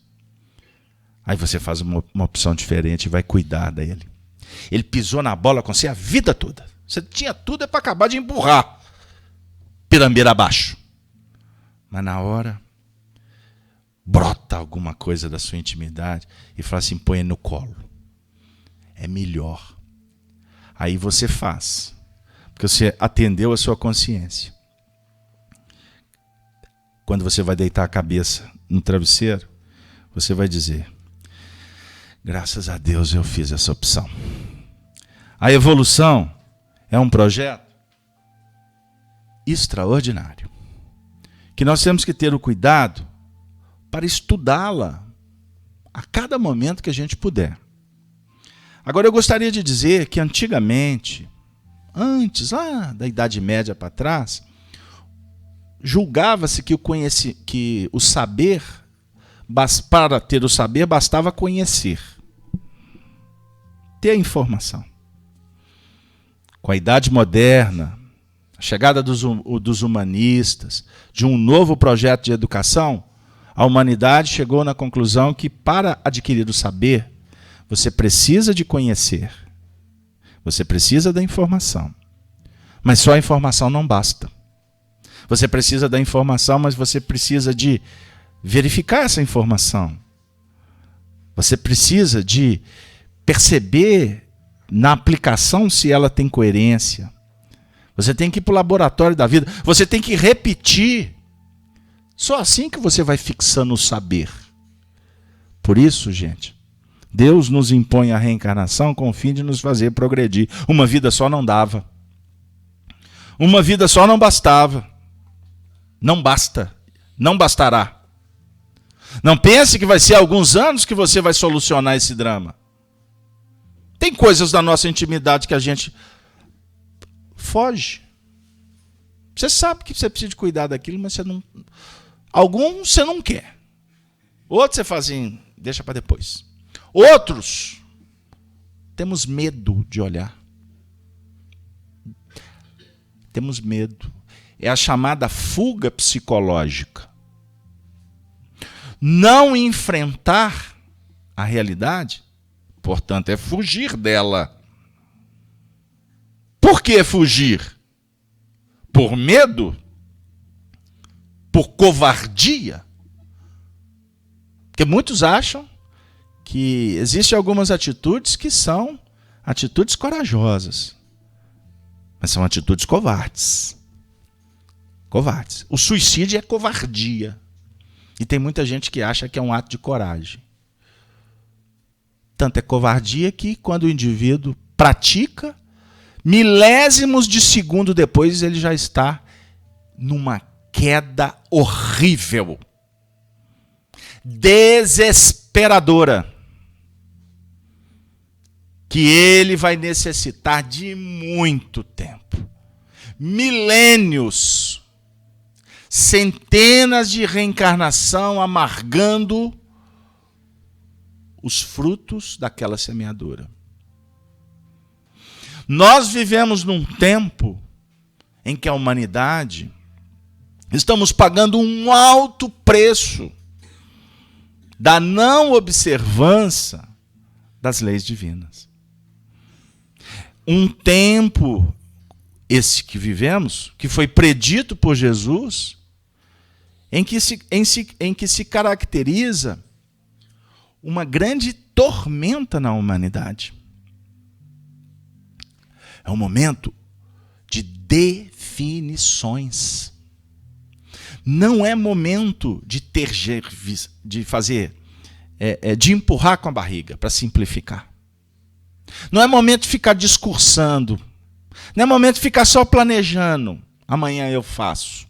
Aí você faz uma opção diferente e vai cuidar dele. Ele pisou na bola com você a vida toda. Você tinha tudo para acabar de empurrar. Pirambeira abaixo. Mas na hora, brota alguma coisa da sua intimidade e fala assim, põe no colo. É melhor. Aí você faz. Porque você atendeu a sua consciência. Quando você vai deitar a cabeça no travesseiro, você vai dizer, graças a Deus eu fiz essa opção. A evolução é um projeto extraordinário, que nós temos que ter o cuidado para estudá-la a cada momento que a gente puder. Agora, eu gostaria de dizer que antigamente, antes, lá da Idade Média para trás, julgava-se que o saber, para ter o saber, bastava conhecer, ter a informação. Com a Idade Moderna, a chegada dos humanistas, de um novo projeto de educação, a humanidade chegou na conclusão que para adquirir o saber, você precisa de conhecer, você precisa da informação. Mas só a informação não basta. Você precisa da informação, mas você precisa de verificar essa informação. Você precisa de perceber na aplicação se ela tem coerência. Você tem que ir para o laboratório da vida. Você tem que repetir. Só assim que você vai fixando o saber. Por isso, gente, Deus nos impõe a reencarnação com o fim de nos fazer progredir. Uma vida só não dava. Uma vida só não bastava. Não basta. Não bastará. Não pense que vai ser alguns anos que você vai solucionar esse drama. Tem coisas da nossa intimidade que a gente foge. Você sabe que você precisa de cuidar daquilo, mas você não... Alguns você não quer. Outros você faz assim, deixa para depois. Outros, temos medo de olhar. Temos medo. É a chamada fuga psicológica. Não enfrentar a realidade, portanto, é fugir dela. Por que fugir? Por medo? Por covardia? Porque muitos acham que existem algumas atitudes que são atitudes corajosas, mas são atitudes covardes. Covardes. O suicídio é covardia. E tem muita gente que acha que é um ato de coragem. Tanto é covardia que quando o indivíduo pratica, milésimos de segundo depois ele já está numa queda horrível, desesperadora, que ele vai necessitar de muito tempo, milênios, centenas de reencarnação amargando os frutos daquela semeadura. Nós vivemos num tempo em que a humanidade estamos pagando um alto preço da não observância das leis divinas. Um tempo, esse que vivemos, que foi predito por Jesus, em que se caracteriza uma grande tormenta na humanidade. É um momento de definições. Não é momento de de empurrar com a barriga, para simplificar. Não é momento de ficar discursando. Não é momento de ficar só planejando. Amanhã eu faço.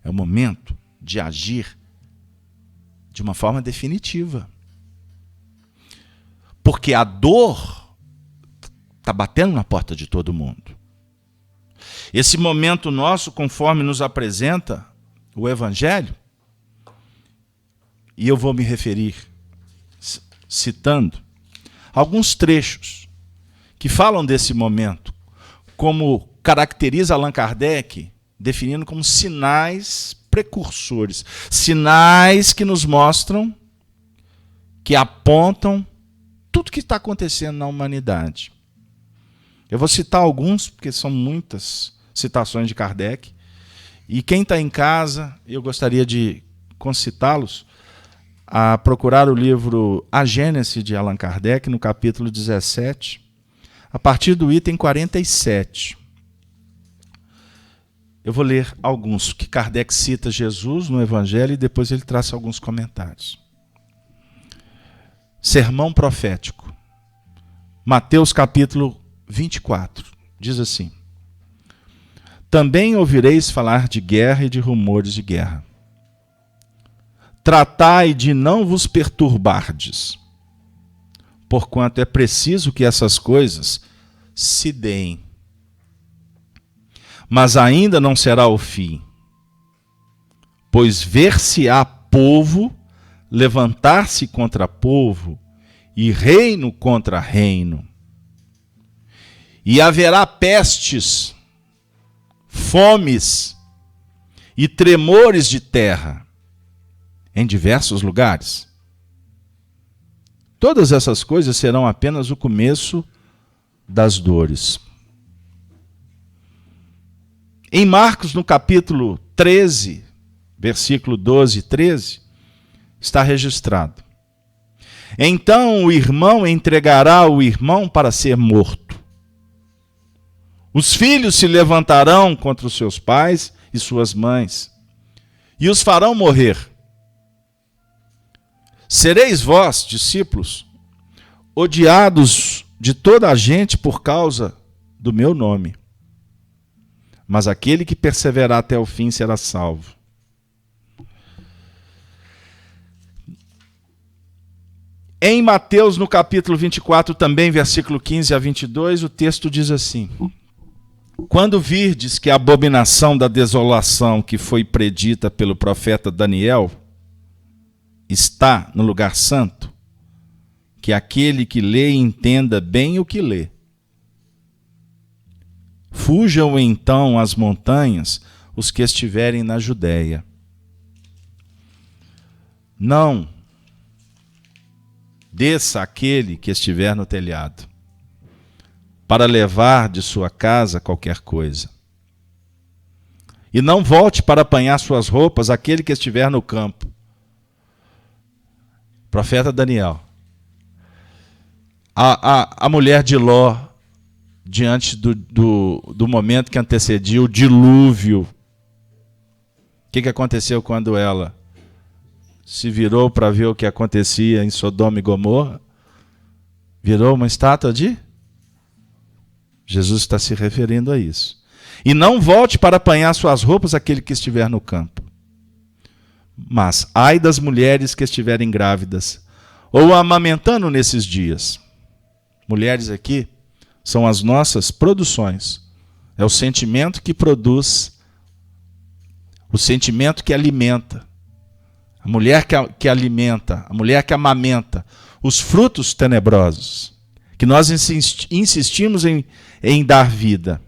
É o momento de agir de uma forma definitiva. Porque a dor está batendo na porta de todo mundo. Esse momento nosso, conforme nos apresenta o Evangelho, e eu vou me referir, citando, alguns trechos que falam desse momento, como caracteriza Allan Kardec, definindo como sinais precursores, sinais que nos mostram, que apontam tudo que está acontecendo na humanidade. Eu vou citar alguns, porque são muitas citações de Kardec, e quem está em casa, eu gostaria de concitá-los a procurar o livro A Gênese de Allan Kardec, no capítulo 17, a partir do item 47. Eu vou ler alguns, que Kardec cita Jesus no Evangelho e depois ele traça alguns comentários. Sermão profético. Mateus capítulo 24. Diz assim: também ouvireis falar de guerra e de rumores de guerra. Tratai de não vos perturbardes, porquanto é preciso que essas coisas se deem. Mas ainda não será o fim, pois ver-se-á povo levantar-se contra povo e reino contra reino. E haverá pestes, fomes e tremores de terra em diversos lugares. Todas essas coisas serão apenas o começo das dores. Em Marcos, no capítulo 13, versículo 12 e 13, está registrado: então o irmão entregará o irmão para ser morto. Os filhos se levantarão contra os seus pais e suas mães, e os farão morrer. Sereis vós, discípulos, odiados de toda a gente por causa do meu nome. Mas aquele que perseverar até o fim será salvo. Em Mateus, no capítulo 24, também, versículo 15 a 22, o texto diz assim: quando virdes que a abominação da desolação que foi predita pelo profeta Daniel está no lugar santo, que aquele que lê entenda bem o que lê. Fujam então às montanhas os que estiverem na Judéia. Não desça aquele que estiver no telhado, para levar de sua casa qualquer coisa. E não volte para apanhar suas roupas aquele que estiver no campo. Profeta Daniel. A mulher de Ló, diante do momento que antecedia o dilúvio, o que aconteceu quando ela se virou para ver o que acontecia em Sodoma e Gomorra? Virou uma estátua de... Jesus está se referindo a isso. E não volte para apanhar suas roupas aquele que estiver no campo. Mas ai das mulheres que estiverem grávidas ou amamentando nesses dias. Mulheres aqui são as nossas produções. É o sentimento que produz, o sentimento que alimenta. A mulher que alimenta, a mulher que amamenta os frutos tenebrosos, que nós insistimos em dar vida.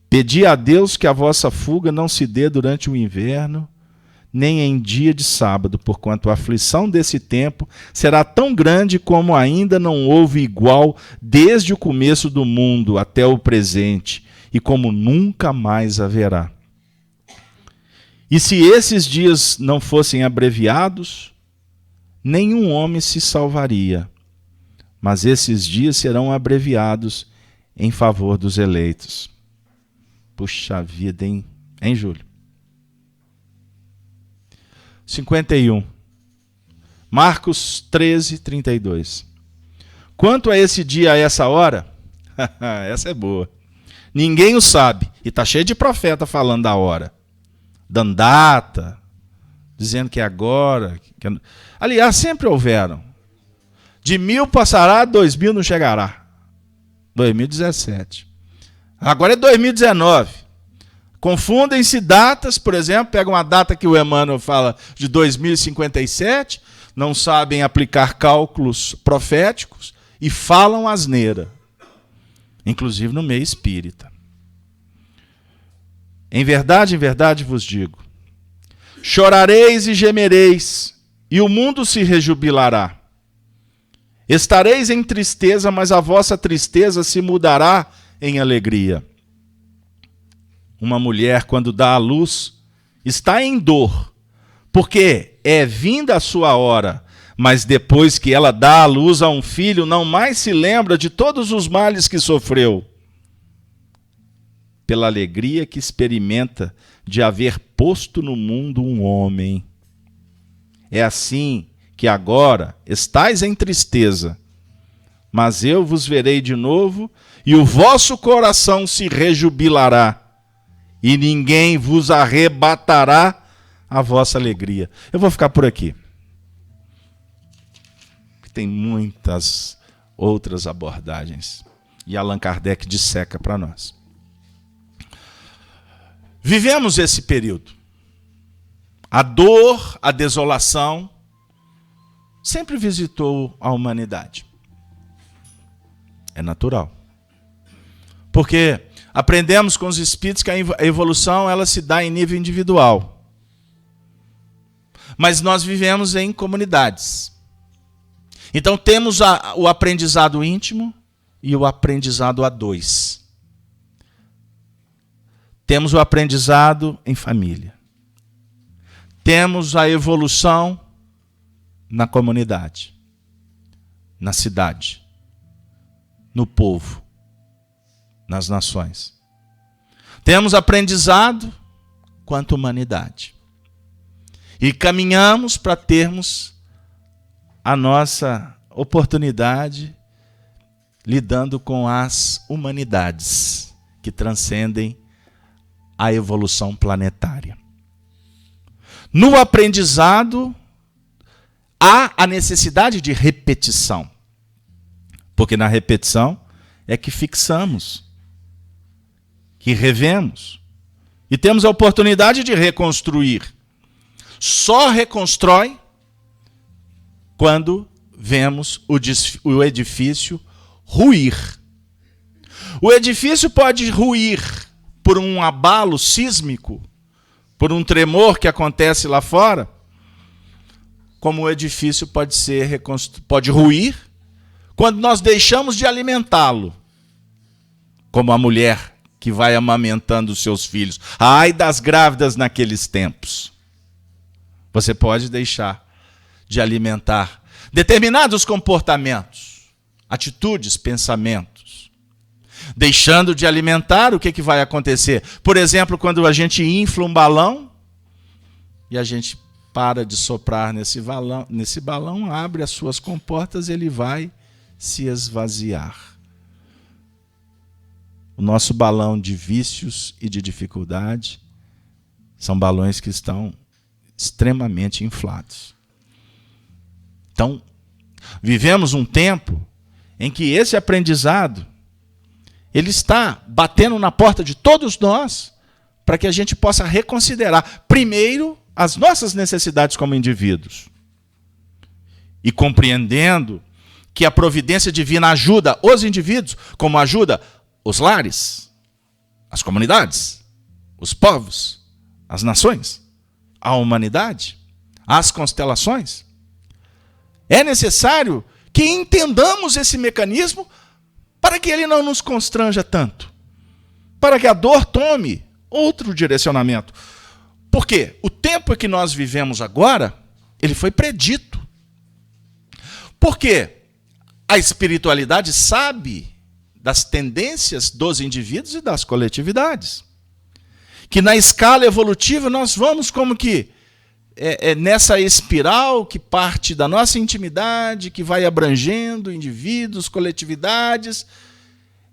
Pedi a Deus que a vossa fuga não se dê durante o inverno, nem em dia de sábado, porquanto a aflição desse tempo será tão grande como ainda não houve igual desde o começo do mundo até o presente, e como nunca mais haverá. E se esses dias não fossem abreviados, nenhum homem se salvaria. Mas esses dias serão abreviados em favor dos eleitos. Puxa vida, hein, Júlio? 51. Marcos 13, 32. Quanto a esse dia, a essa hora, essa é boa. Ninguém o sabe. E está cheio de profeta falando da hora. Dando data, dizendo que é agora. Aliás, sempre houveram. De 1000 passará, 2000 não chegará. 2017. Agora é 2019. Confundem-se datas, por exemplo, pegam uma data que o Emmanuel fala de 2057, não sabem aplicar cálculos proféticos e falam asneira, inclusive no meio espírita. Em verdade vos digo, chorareis e gemereis, e o mundo se rejubilará. Estareis em tristeza, mas a vossa tristeza se mudará em alegria. Uma mulher, quando dá à luz, está em dor, porque é vinda a sua hora, mas depois que ela dá à luz a um filho, não mais se lembra de todos os males que sofreu, pela alegria que experimenta de haver posto no mundo um homem. É assim que agora estais em tristeza, mas eu vos verei de novo, e o vosso coração se rejubilará, e ninguém vos arrebatará a vossa alegria. Eu vou ficar por aqui. Tem muitas outras abordagens. E Allan Kardec disseca para nós. Vivemos esse período. A dor, a desolação, sempre visitou a humanidade. É natural. Porque aprendemos com os espíritos que a evolução ela se dá em nível individual. Mas nós vivemos em comunidades. Então temos o aprendizado íntimo e o aprendizado a dois. Temos o aprendizado em família. Temos a evolução na comunidade, na cidade, no povo, nas nações. Temos aprendizado quanto humanidade. E caminhamos para termos a nossa oportunidade lidando com as humanidades que transcendem a evolução planetária. No aprendizado, há a necessidade de repetição. Porque na repetição é que fixamos, que revemos. E temos a oportunidade de reconstruir. Só reconstrói quando vemos o edifício ruir. O edifício pode ruir por um abalo sísmico, por um tremor que acontece lá fora, como o edifício pode ruir quando nós deixamos de alimentá-lo, como a mulher que vai amamentando os seus filhos. Ai das grávidas naqueles tempos. Você pode deixar de alimentar determinados comportamentos, atitudes, pensamentos. Deixando de alimentar, o que vai acontecer? Por exemplo, quando a gente infla um balão e a gente para de soprar nesse balão, abre as suas comportas, ele vai se esvaziar. O nosso balão de vícios e de dificuldade são balões que estão extremamente inflados. Então, vivemos um tempo em que esse aprendizado ele está batendo na porta de todos nós para que a gente possa reconsiderar, primeiro, as nossas necessidades como indivíduos. E compreendendo que a providência divina ajuda os indivíduos, como ajuda os lares, as comunidades, os povos, as nações, a humanidade, as constelações. É necessário que entendamos esse mecanismo para que ele não nos constranja tanto, para que a dor tome outro direcionamento. Porque o tempo que nós vivemos agora, ele foi predito. Porque a espiritualidade sabe das tendências dos indivíduos e das coletividades. Que na escala evolutiva nós vamos como que nessa espiral que parte da nossa intimidade, que vai abrangendo indivíduos, coletividades.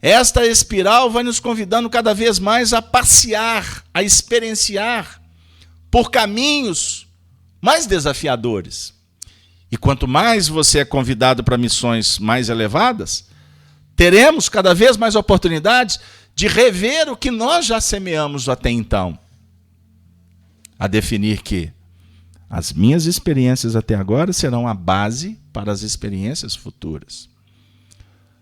Esta espiral vai nos convidando cada vez mais a passear, a experienciar por caminhos mais desafiadores. E quanto mais você é convidado para missões mais elevadas, teremos cada vez mais oportunidades de rever o que nós já semeamos até então. A definir que as minhas experiências até agora serão a base para as experiências futuras.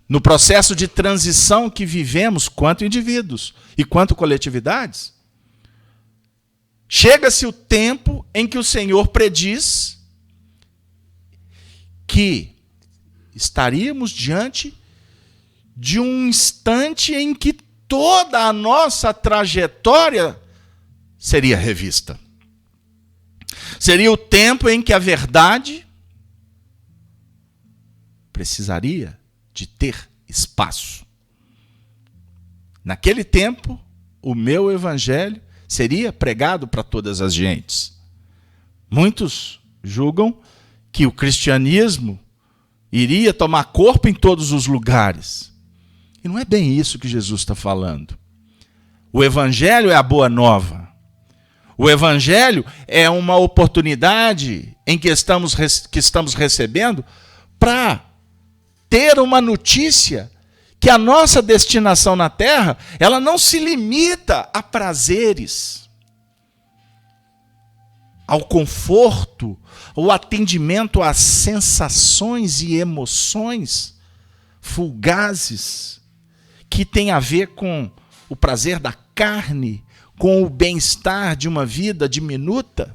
No processo de transição que vivemos quanto indivíduos e quanto coletividades, chega-se o tempo em que o Senhor prediz que estaríamos diante de um instante em que toda a nossa trajetória seria revista. Seria o tempo em que a verdade precisaria de ter espaço. Naquele tempo, o meu evangelho seria pregado para todas as gentes. Muitos julgam que o cristianismo iria tomar corpo em todos os lugares. E não é bem isso que Jesus está falando. O Evangelho é a boa nova. O Evangelho é uma oportunidade em que estamos recebendo para ter uma notícia que a nossa destinação na Terra, ela não se limita a prazeres, ao conforto, ao atendimento às sensações e emoções fugazes, que tem a ver com o prazer da carne, com o bem-estar de uma vida diminuta.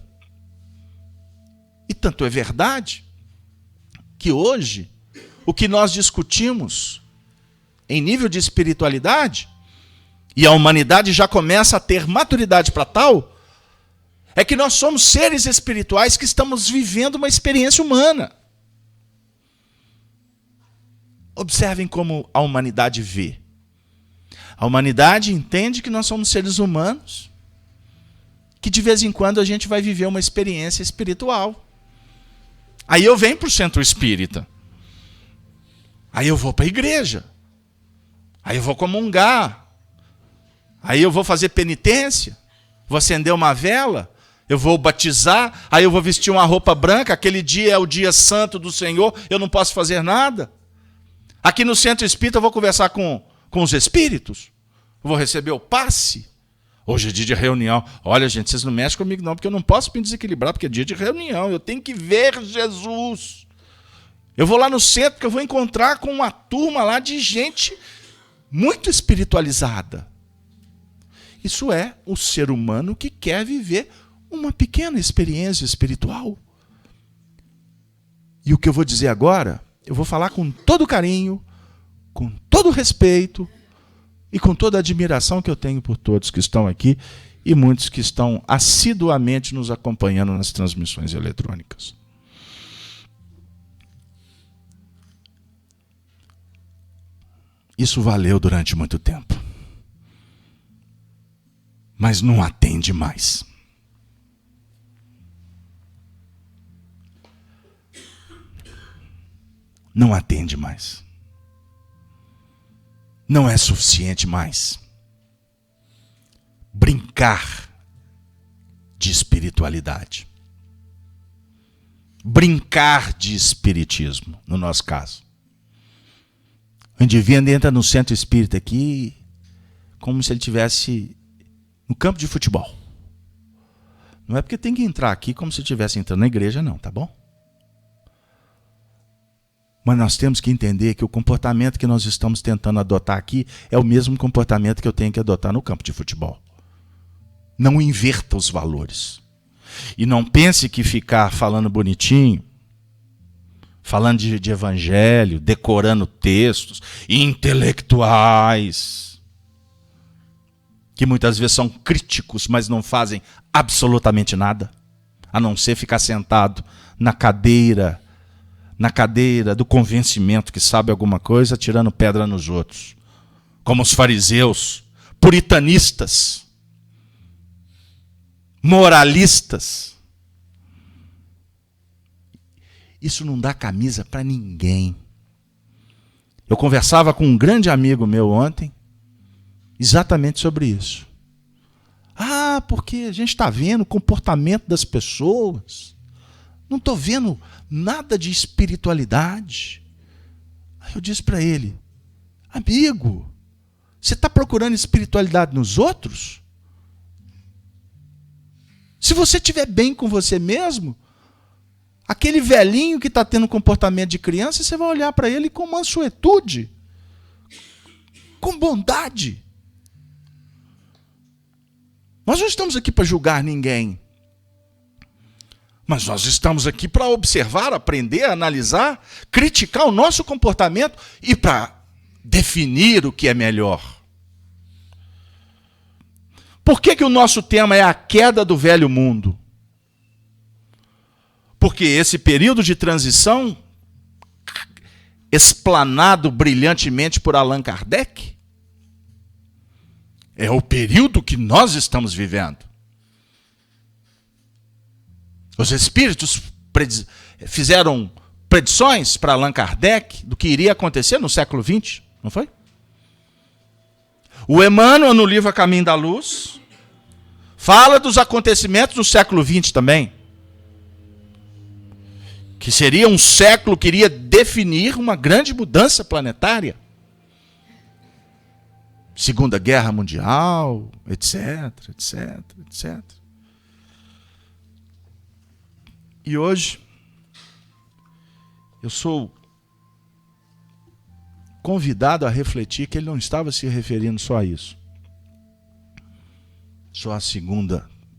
E tanto é verdade que hoje o que nós discutimos em nível de espiritualidade, e a humanidade já começa a ter maturidade para tal, é que nós somos seres espirituais que estamos vivendo uma experiência humana. Observem como a humanidade vê. A humanidade entende que nós somos seres humanos, que de vez em quando a gente vai viver uma experiência espiritual. Aí eu venho para o centro espírita. Aí eu vou para a igreja. Aí eu vou comungar. Aí eu vou fazer penitência. Vou acender uma vela. Eu vou batizar. Aí eu vou vestir uma roupa branca. Aquele dia é o dia santo do Senhor. Eu não posso fazer nada. Aqui no centro espírita eu vou conversar com os espíritos. Vou receber o passe. Hoje é dia de reunião. Olha, gente, vocês não mexem comigo não, porque eu não posso me desequilibrar, porque é dia de reunião. Eu tenho que ver Jesus. Eu vou lá no centro, porque eu vou encontrar com uma turma lá de gente muito espiritualizada. Isso é o ser humano que quer viver uma pequena experiência espiritual. E o que eu vou dizer agora, eu vou falar com todo carinho, com todo respeito e com toda a admiração que eu tenho por todos que estão aqui e muitos que estão assiduamente nos acompanhando nas transmissões eletrônicas. Isso valeu durante muito tempo. Mas não atende mais. Não atende mais. Não é suficiente mais brincar de espiritualidade. Brincar de espiritismo, no nosso caso. O indivíduo entra no centro espírita aqui como se ele estivesse no campo de futebol. Não é porque tem que entrar aqui como se estivesse entrando na igreja, não, tá bom? Mas nós temos que entender que o comportamento que nós estamos tentando adotar aqui é o mesmo comportamento que eu tenho que adotar no campo de futebol. Não inverta os valores. E não pense que ficar falando bonitinho, falando de evangelho, decorando textos, intelectuais, que muitas vezes são críticos, mas não fazem absolutamente nada, a não ser ficar sentado na cadeira do convencimento que sabe alguma coisa, tirando pedra nos outros. Como os fariseus, puritanistas, moralistas. Isso não dá camisa para ninguém. Eu conversava com um grande amigo meu ontem, exatamente sobre isso. Porque a gente está vendo o comportamento das pessoas. Não estou vendo nada de espiritualidade. Aí eu disse para ele, amigo, você está procurando espiritualidade nos outros? Se você estiver bem com você mesmo, aquele velhinho que está tendo comportamento de criança, você vai olhar para ele com mansuetude, com bondade. Nós não estamos aqui para julgar ninguém. Mas nós estamos aqui para observar, aprender, analisar, criticar o nosso comportamento e para definir o que é melhor. Por que o nosso tema é a queda do velho mundo? Porque esse período de transição, explanado brilhantemente por Allan Kardec, é o período que nós estamos vivendo. Os espíritos fizeram predições para Allan Kardec do que iria acontecer no século XX, não foi? O Emmanuel, no livro A Caminho da Luz, fala dos acontecimentos do século XX também. Que seria um século que iria definir uma grande mudança planetária. Segunda Guerra Mundial, etc, etc, etc. E hoje, eu sou convidado a refletir que ele não estava se referindo só a isso. Só a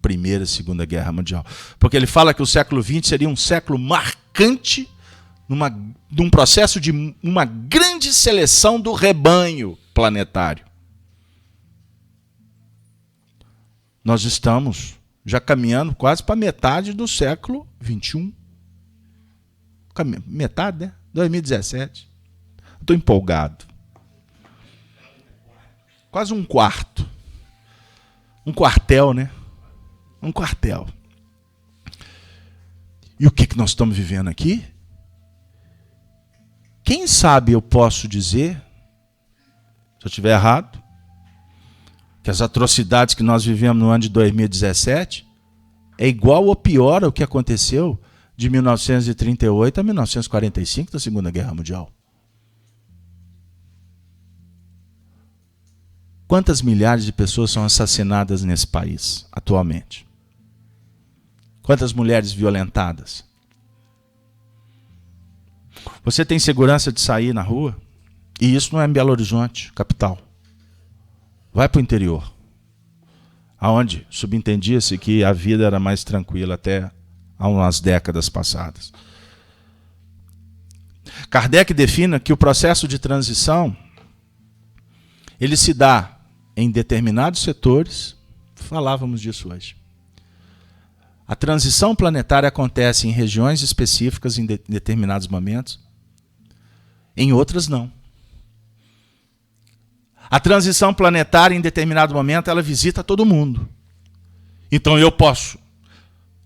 Primeira e Segunda Guerra Mundial. Porque ele fala que o século XX seria um século marcante num processo de uma grande seleção do rebanho planetário. Nós estamos já caminhando quase para metade do século XXI. Metade, né? 2017. Estou empolgado. Quase um quarto. Um quartel, né? Um quartel. E o que nós estamos vivendo aqui? Quem sabe eu posso dizer, se eu estiver errado, que as atrocidades que nós vivemos no ano de 2017 é igual ou pior ao que aconteceu de 1938 a 1945 da Segunda Guerra Mundial. Quantas milhares de pessoas são assassinadas nesse país atualmente? Quantas mulheres violentadas? Você tem segurança de sair na rua? E isso não é em Belo Horizonte, capital. Vai para o interior, aonde subentendia-se que a vida era mais tranquila até há umas décadas passadas. Kardec define que o processo de transição ele se dá em determinados setores, falávamos disso hoje. A transição planetária acontece em regiões específicas em determinados momentos, em outras não. A transição planetária, em determinado momento, ela visita todo mundo. Então eu posso,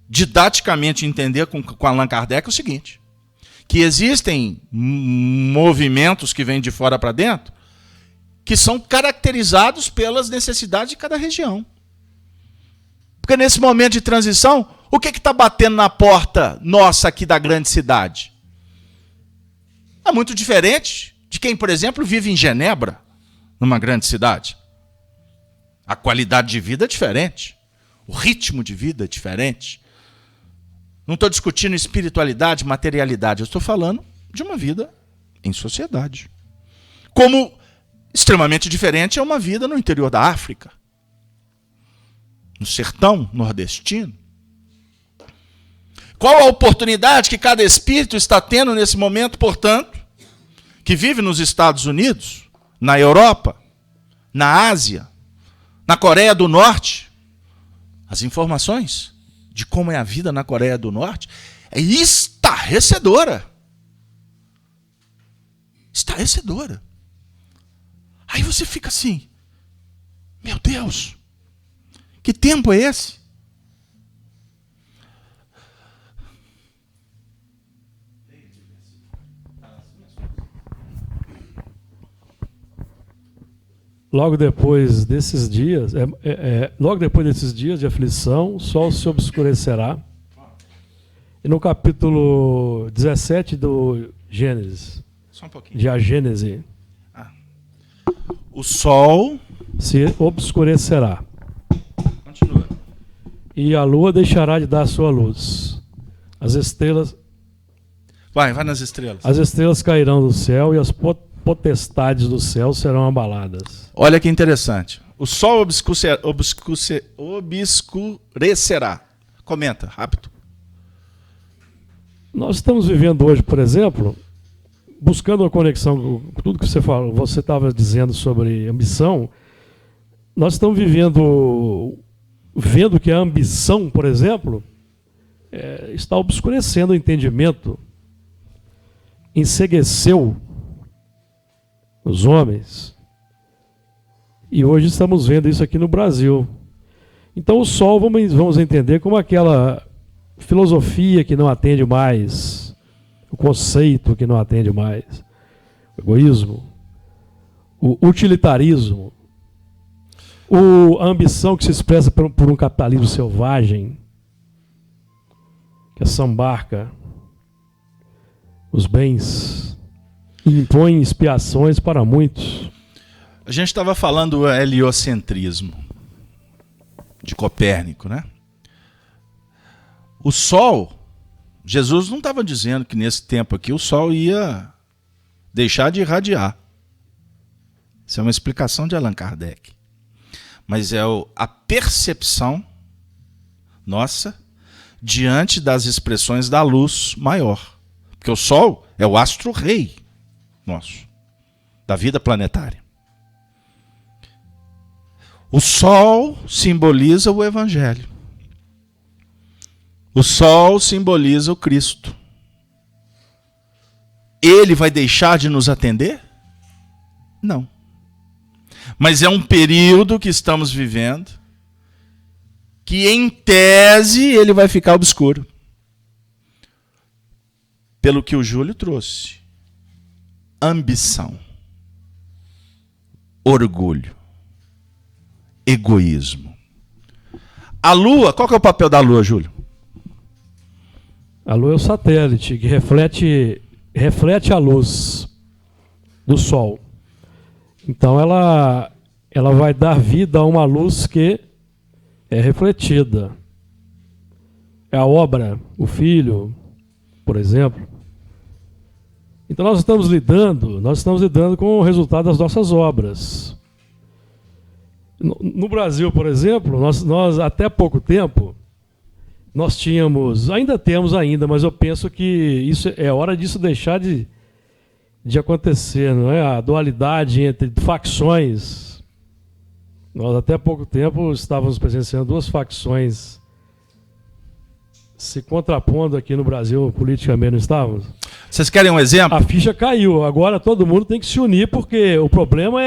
didaticamente, entender com Allan Kardec o seguinte, que existem movimentos que vêm de fora para dentro, que são caracterizados pelas necessidades de cada região. Porque nesse momento de transição, o que está batendo na porta nossa aqui da grande cidade? É muito diferente de quem, por exemplo, vive em Genebra, numa grande cidade. A qualidade de vida é diferente. O ritmo de vida é diferente. Não estou discutindo espiritualidade, materialidade. Eu estou falando de uma vida em sociedade. Como extremamente diferente é uma vida no interior da África, no sertão nordestino. Qual a oportunidade que cada espírito está tendo nesse momento, portanto, que vive nos Estados Unidos, na Europa, na Ásia, na Coreia do Norte? As informações de como é a vida na Coreia do Norte é estarrecedora. Estarrecedora. Aí você fica assim, meu Deus, que tempo é esse? Logo depois desses dias, de aflição, o sol se obscurecerá. E no capítulo 17 do Gênesis, só um pouquinho. de A Gênese, o sol se obscurecerá. Continua. E a lua deixará de dar sua luz. As estrelas Vai nas estrelas. As estrelas cairão do céu e as potestades do céu serão abaladas. Olha que interessante. O sol obscurecerá. Comenta, rápido. Nós estamos vivendo hoje, por exemplo, buscando uma conexão com tudo que você falou, você estava dizendo sobre ambição. Nós estamos vendo que a ambição, por exemplo, está obscurecendo o entendimento, encegueceu os homens. E hoje estamos vendo isso aqui no Brasil. Então o sol vamos entender como aquela filosofia que não atende mais, o conceito que não atende mais, o egoísmo, o utilitarismo, A ambição que se expressa por um capitalismo selvagem, que assambarca os bens e impõe expiações para muitos. A gente estava falando do heliocentrismo de Copérnico, né? O Sol, Jesus não estava dizendo que nesse tempo aqui o Sol ia deixar de irradiar. Isso é uma explicação de Allan Kardec. Mas é a percepção nossa diante das expressões da luz maior. Porque o Sol é o astro-rei nosso, da vida planetária. O Sol simboliza o Evangelho. O Sol simboliza o Cristo. Ele vai deixar de nos atender? Não. Mas é um período que estamos vivendo que, em tese, ele vai ficar obscuro. Pelo que o Júlio trouxe. Ambição. Orgulho. Egoísmo. A Lua, qual que é o papel da Lua, Júlio? A Lua é o satélite que reflete a luz do Sol. Então ela vai dar vida a uma luz que é refletida. É a obra, o Filho, por exemplo. Então nós estamos lidando com o resultado das nossas obras. No Brasil, por exemplo, nós até pouco tempo, nós tínhamos, ainda temos ainda, mas eu penso que isso é hora disso deixar de acontecer, não é? A dualidade entre facções. Nós até pouco tempo estávamos presenciando duas facções se contrapondo aqui no Brasil politicamente, não estávamos? Vocês querem um exemplo? A ficha caiu. Agora todo mundo tem que se unir porque o problema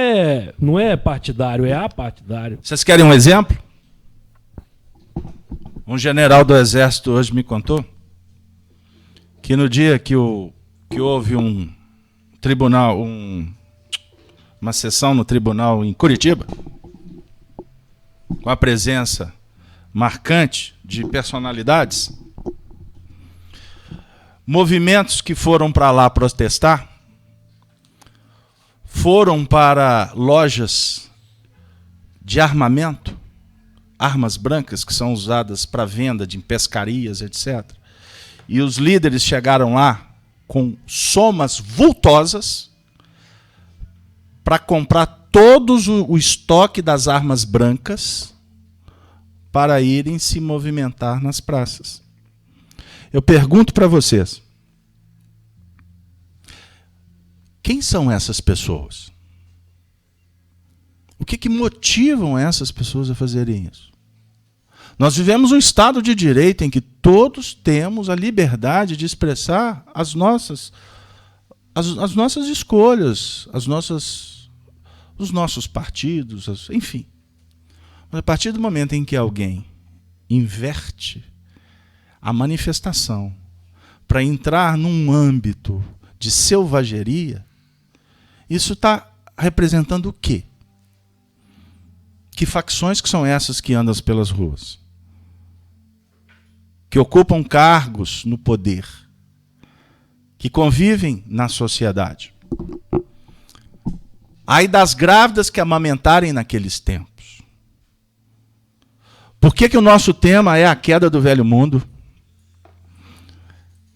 não é partidário, é apartidário. Vocês querem um exemplo? Um general do Exército hoje me contou que no dia que houve um tribunal, uma sessão no tribunal em Curitiba, com a presença marcante de personalidades, movimentos que foram para lá protestar, foram para lojas de armamento, armas brancas que são usadas para venda de pescarias, etc. E os líderes chegaram lá com somas vultosas para comprar todo o estoque das armas brancas para irem se movimentar nas praças. Eu pergunto para vocês, quem são essas pessoas? O que motivam essas pessoas a fazerem isso? Nós vivemos um Estado de Direito em que todos temos a liberdade de expressar as nossas escolhas, os nossos partidos, enfim. Mas a partir do momento em que alguém inverte a manifestação para entrar num âmbito de selvageria, isso está representando o quê? Que facções que são essas que andam pelas ruas? Que ocupam cargos no poder, que convivem na sociedade. Ai das grávidas que amamentarem naqueles tempos. Por que o nosso tema é a queda do velho mundo?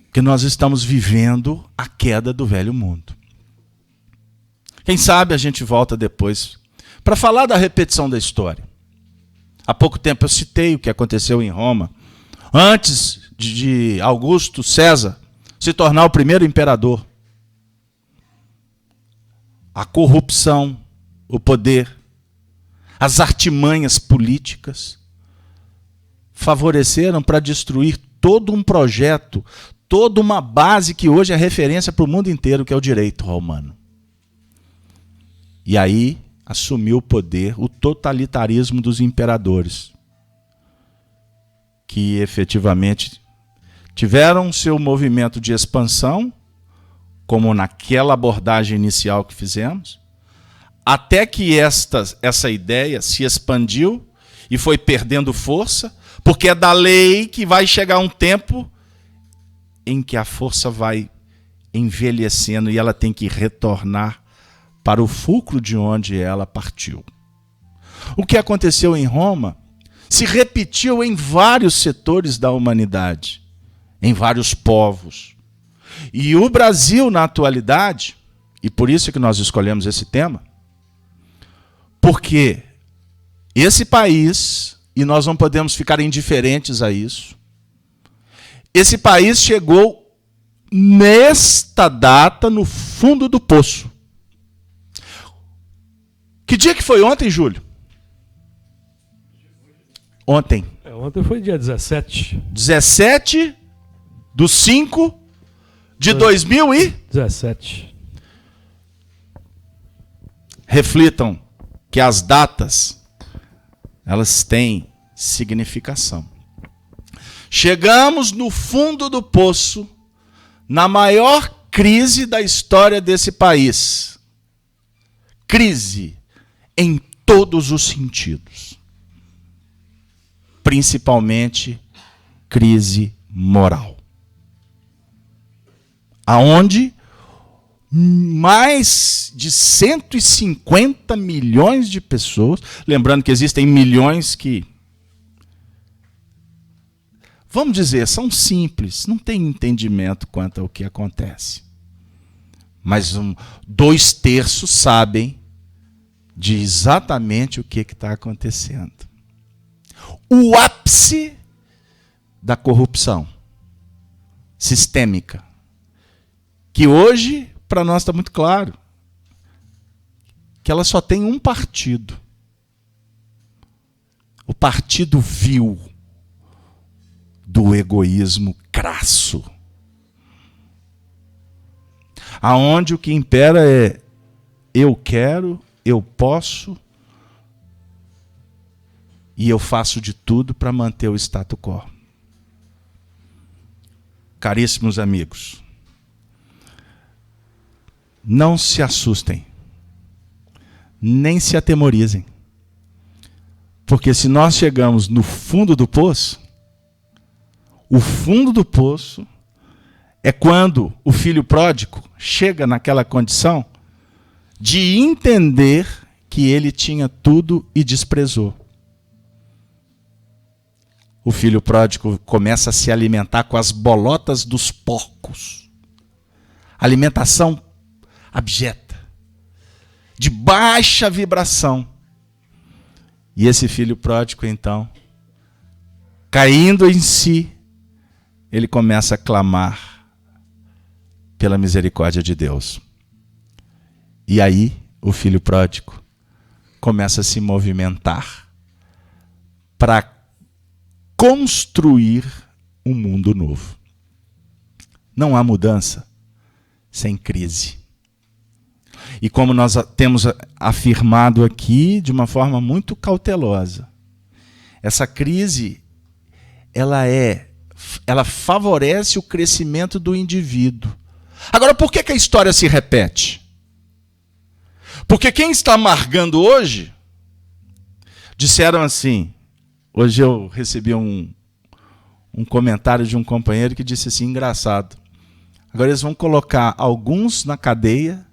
Porque nós estamos vivendo a queda do velho mundo. Quem sabe a gente volta depois para falar da repetição da história. Há pouco tempo eu citei o que aconteceu em Roma, antes de Augusto César se tornar o primeiro imperador. A corrupção, o poder, as artimanhas políticas favoreceram para destruir todo um projeto, toda uma base que hoje é referência para o mundo inteiro, que é o direito romano. E aí assumiu o poder o totalitarismo dos imperadores, que efetivamente tiveram seu movimento de expansão, como naquela abordagem inicial que fizemos, até que essa ideia se expandiu e foi perdendo força, porque é da lei que vai chegar um tempo em que a força vai envelhecendo e ela tem que retornar para o fulcro de onde ela partiu. O que aconteceu em Roma se repetiu em vários setores da humanidade, em vários povos. E o Brasil, na atualidade, e por isso que nós escolhemos esse tema, porque esse país, e nós não podemos ficar indiferentes a isso, esse país chegou nesta data no fundo do poço. Que dia que foi ontem, Júlio? Ontem. Ontem foi dia 17. 17/5/2017. Reflitam que as datas, elas têm significação. Chegamos no fundo do poço, na maior crise da história desse país. Crise em todos os sentidos. Principalmente crise moral. Aonde mais de 150 milhões de pessoas, lembrando que existem milhões que, vamos dizer, são simples, não têm entendimento quanto ao que acontece. Mas 2/3 sabem de exatamente o que está acontecendo. O ápice da corrupção sistêmica, que hoje, para nós, está muito claro, que ela só tem um partido. O partido vil do egoísmo crasso. Aonde o que impera é eu quero, eu posso e eu faço de tudo para manter o status quo. Caríssimos amigos, não se assustem, nem se atemorizem, porque se nós chegamos no fundo do poço, o fundo do poço é quando o filho pródigo chega naquela condição de entender que ele tinha tudo e desprezou. O filho pródigo começa a se alimentar com as bolotas dos porcos. Alimentação abjeta, de baixa vibração. E esse filho pródigo, então, caindo em si, ele começa a clamar pela misericórdia de Deus. E aí, o filho pródigo começa a se movimentar para construir um mundo novo. Não há mudança sem crise. E como nós temos afirmado aqui de uma forma muito cautelosa, essa crise, ela favorece o crescimento do indivíduo. Agora, por que a história se repete? Porque quem está amargando hoje, disseram assim, hoje eu recebi um comentário de um companheiro que disse assim, engraçado, agora eles vão colocar alguns na cadeia,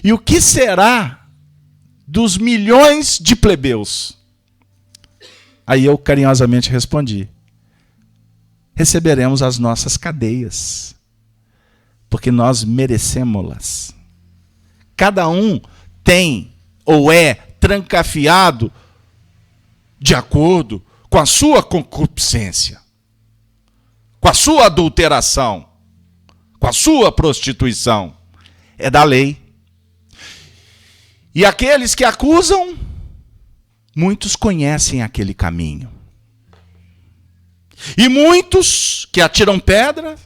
e o que será dos milhões de plebeus? Aí eu carinhosamente respondi, receberemos as nossas cadeias, porque nós merecemos-las. Cada um tem ou é trancafiado de acordo com a sua concupiscência, com a sua adulteração, com a sua prostituição. É da lei. E aqueles que acusam, muitos conhecem aquele caminho. E muitos que atiram pedra,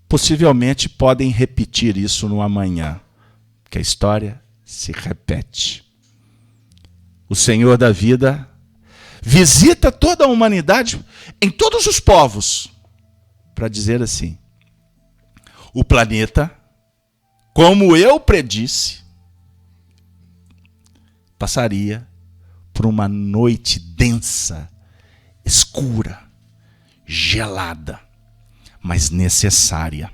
possivelmente podem repetir isso no amanhã, porque a história se repete. O Senhor da vida visita toda a humanidade, em todos os povos, para dizer assim, o planeta, como eu predisse, passaria por uma noite densa, escura, gelada, mas necessária.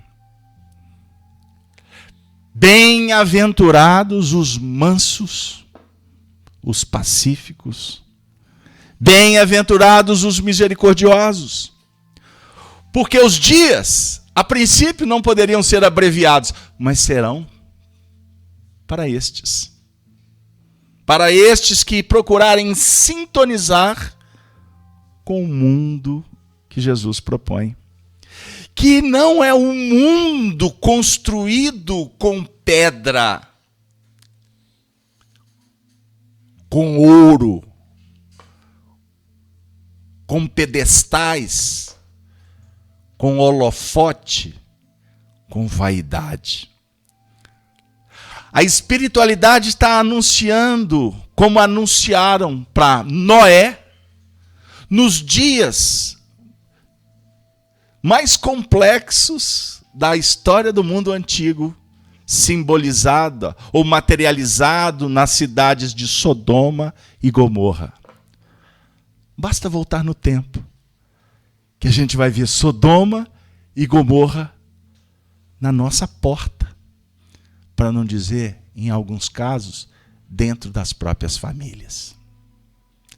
Bem-aventurados os mansos, os pacíficos, bem-aventurados os misericordiosos, porque os dias, a princípio, não poderiam ser abreviados, mas serão para estes que procurarem sintonizar com o mundo que Jesus propõe. Que não é um mundo construído com pedra, com ouro, com pedestais, com holofote, com vaidade. A espiritualidade está anunciando, como anunciaram para Noé, nos dias mais complexos da história do mundo antigo, simbolizada ou materializado nas cidades de Sodoma e Gomorra. Basta voltar no tempo, que a gente vai ver Sodoma e Gomorra na nossa porta, para não dizer, em alguns casos, dentro das próprias famílias,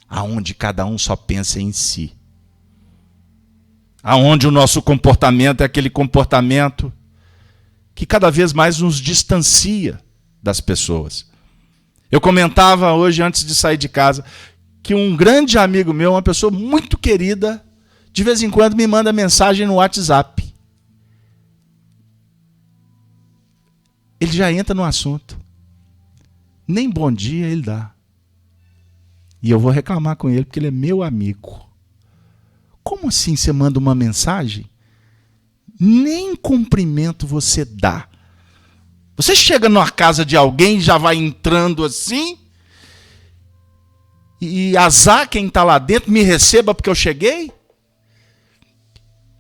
aonde cada um só pensa em si. Aonde o nosso comportamento é aquele comportamento que cada vez mais nos distancia das pessoas. Eu comentava hoje, antes de sair de casa, que um grande amigo meu, uma pessoa muito querida, de vez em quando me manda mensagem no WhatsApp. Ele já entra no assunto. Nem bom dia ele dá. E eu vou reclamar com ele, porque ele é meu amigo. Como assim você manda uma mensagem? Nem cumprimento você dá. Você chega numa casa de alguém e já vai entrando assim, e azar quem está lá dentro, me receba porque eu cheguei?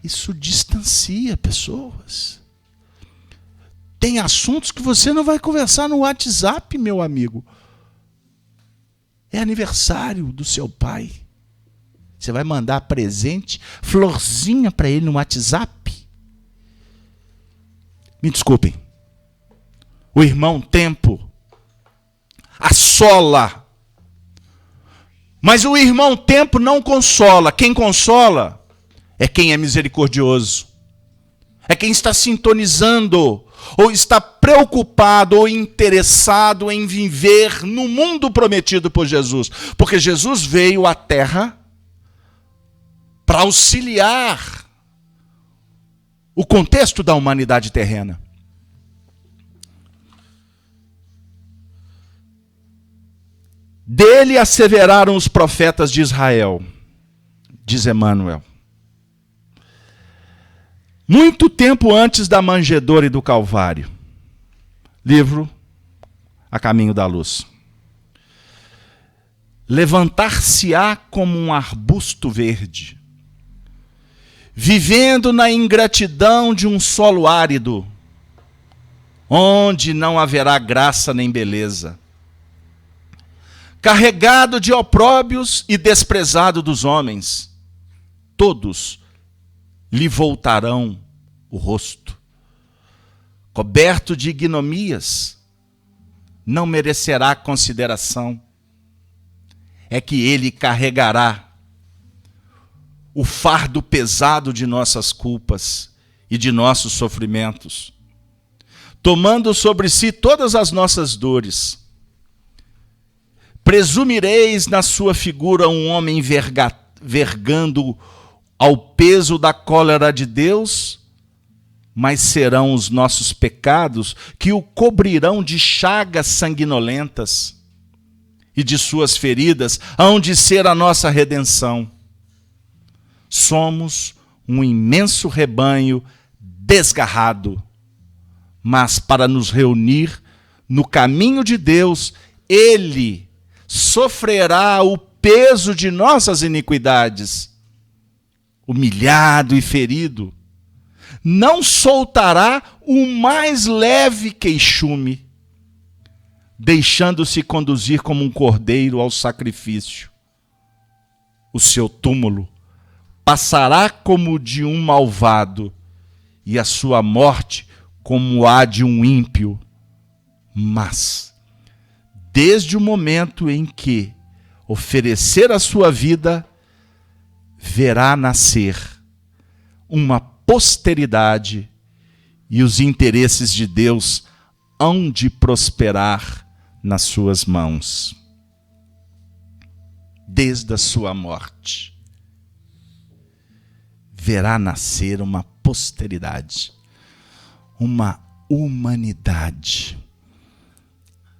Isso distancia pessoas. Tem assuntos que você não vai conversar no WhatsApp, meu amigo. É aniversário do seu pai. Você vai mandar presente, florzinha para ele no WhatsApp? Me desculpem. O irmão Tempo assola. Mas o irmão Tempo não consola. Quem consola é quem é misericordioso. É quem está sintonizando, ou está preocupado ou interessado em viver no mundo prometido por Jesus. Porque Jesus veio à Terra para auxiliar o contexto da humanidade terrena. Dele asseveraram os profetas de Israel, diz Emmanuel. Muito tempo antes da manjedoura e do Calvário. Livro A Caminho da Luz. Levantar-se-á como um arbusto verde, vivendo na ingratidão de um solo árido, onde não haverá graça nem beleza, carregado de opróbios e desprezado dos homens, todos lhe voltarão o rosto, coberto de ignominias, não merecerá consideração, é que ele carregará o fardo pesado de nossas culpas e de nossos sofrimentos, tomando sobre si todas as nossas dores. Presumireis na sua figura um homem vergando ao peso da cólera de Deus, mas serão os nossos pecados que o cobrirão de chagas sanguinolentas, e de suas feridas hão de ser a nossa redenção. Somos um imenso rebanho desgarrado, mas para nos reunir no caminho de Deus, Ele sofrerá o peso de nossas iniquidades. Humilhado e ferido, não soltará o mais leve queixume. deixando-se conduzir como um cordeiro ao sacrifício. O seu túmulo passará como de um malvado, e a sua morte como a de um ímpio. Mas, desde o momento em que oferecer a sua vida, verá nascer uma posteridade, e os interesses de Deus hão de prosperar nas suas mãos. Desde a sua morte, verá nascer uma posteridade, uma humanidade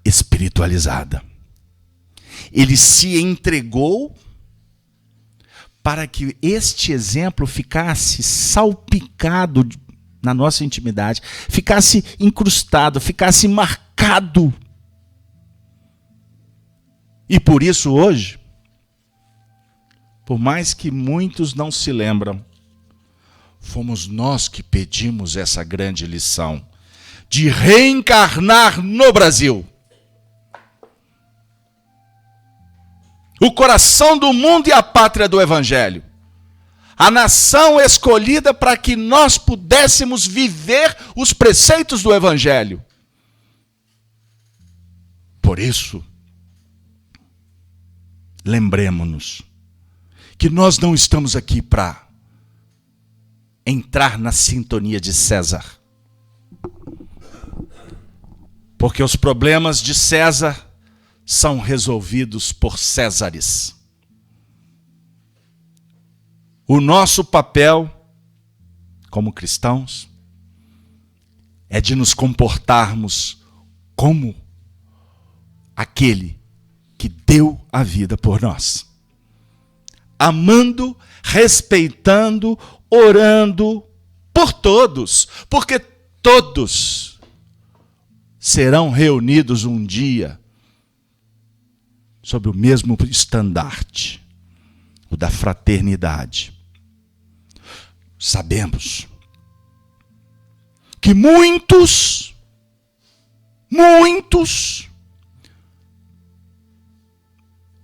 espiritualizada. Ele se entregou para que este exemplo ficasse salpicado na nossa intimidade, ficasse incrustado, ficasse marcado. E por isso hoje, por mais que muitos não se lembram, fomos nós que pedimos essa grande lição de reencarnar no Brasil. O coração do mundo e a pátria do Evangelho. A nação escolhida para que nós pudéssemos viver os preceitos do Evangelho. Por isso, lembremos-nos que nós não estamos aqui para entrar na sintonia de César. Porque os problemas de César são resolvidos por Césares. O nosso papel, como cristãos, é de nos comportarmos como aquele que deu a vida por nós. Amando, respeitando, orando por todos, porque todos serão reunidos um dia sob o mesmo estandarte, o da fraternidade. Sabemos que muitos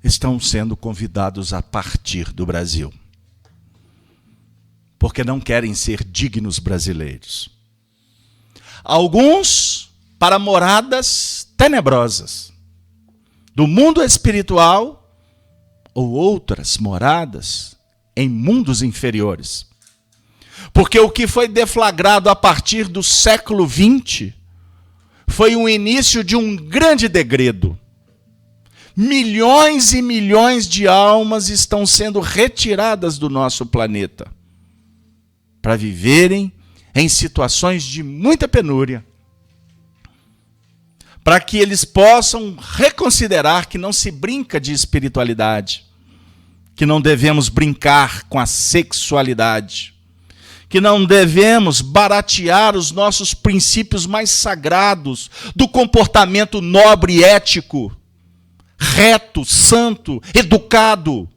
estão sendo convidados a partir do Brasil, porque não querem ser dignos brasileiros. Alguns para moradas tenebrosas do mundo espiritual, ou outras moradas em mundos inferiores. Porque o que foi deflagrado a partir do século XX foi o início de um grande degredo. Milhões e milhões de almas estão sendo retiradas do nosso planeta para viverem em situações de muita penúria, para que eles possam reconsiderar que não se brinca de espiritualidade, que não devemos brincar com a sexualidade, que não devemos baratear os nossos princípios mais sagrados do comportamento nobre e ético, reto, santo, educado.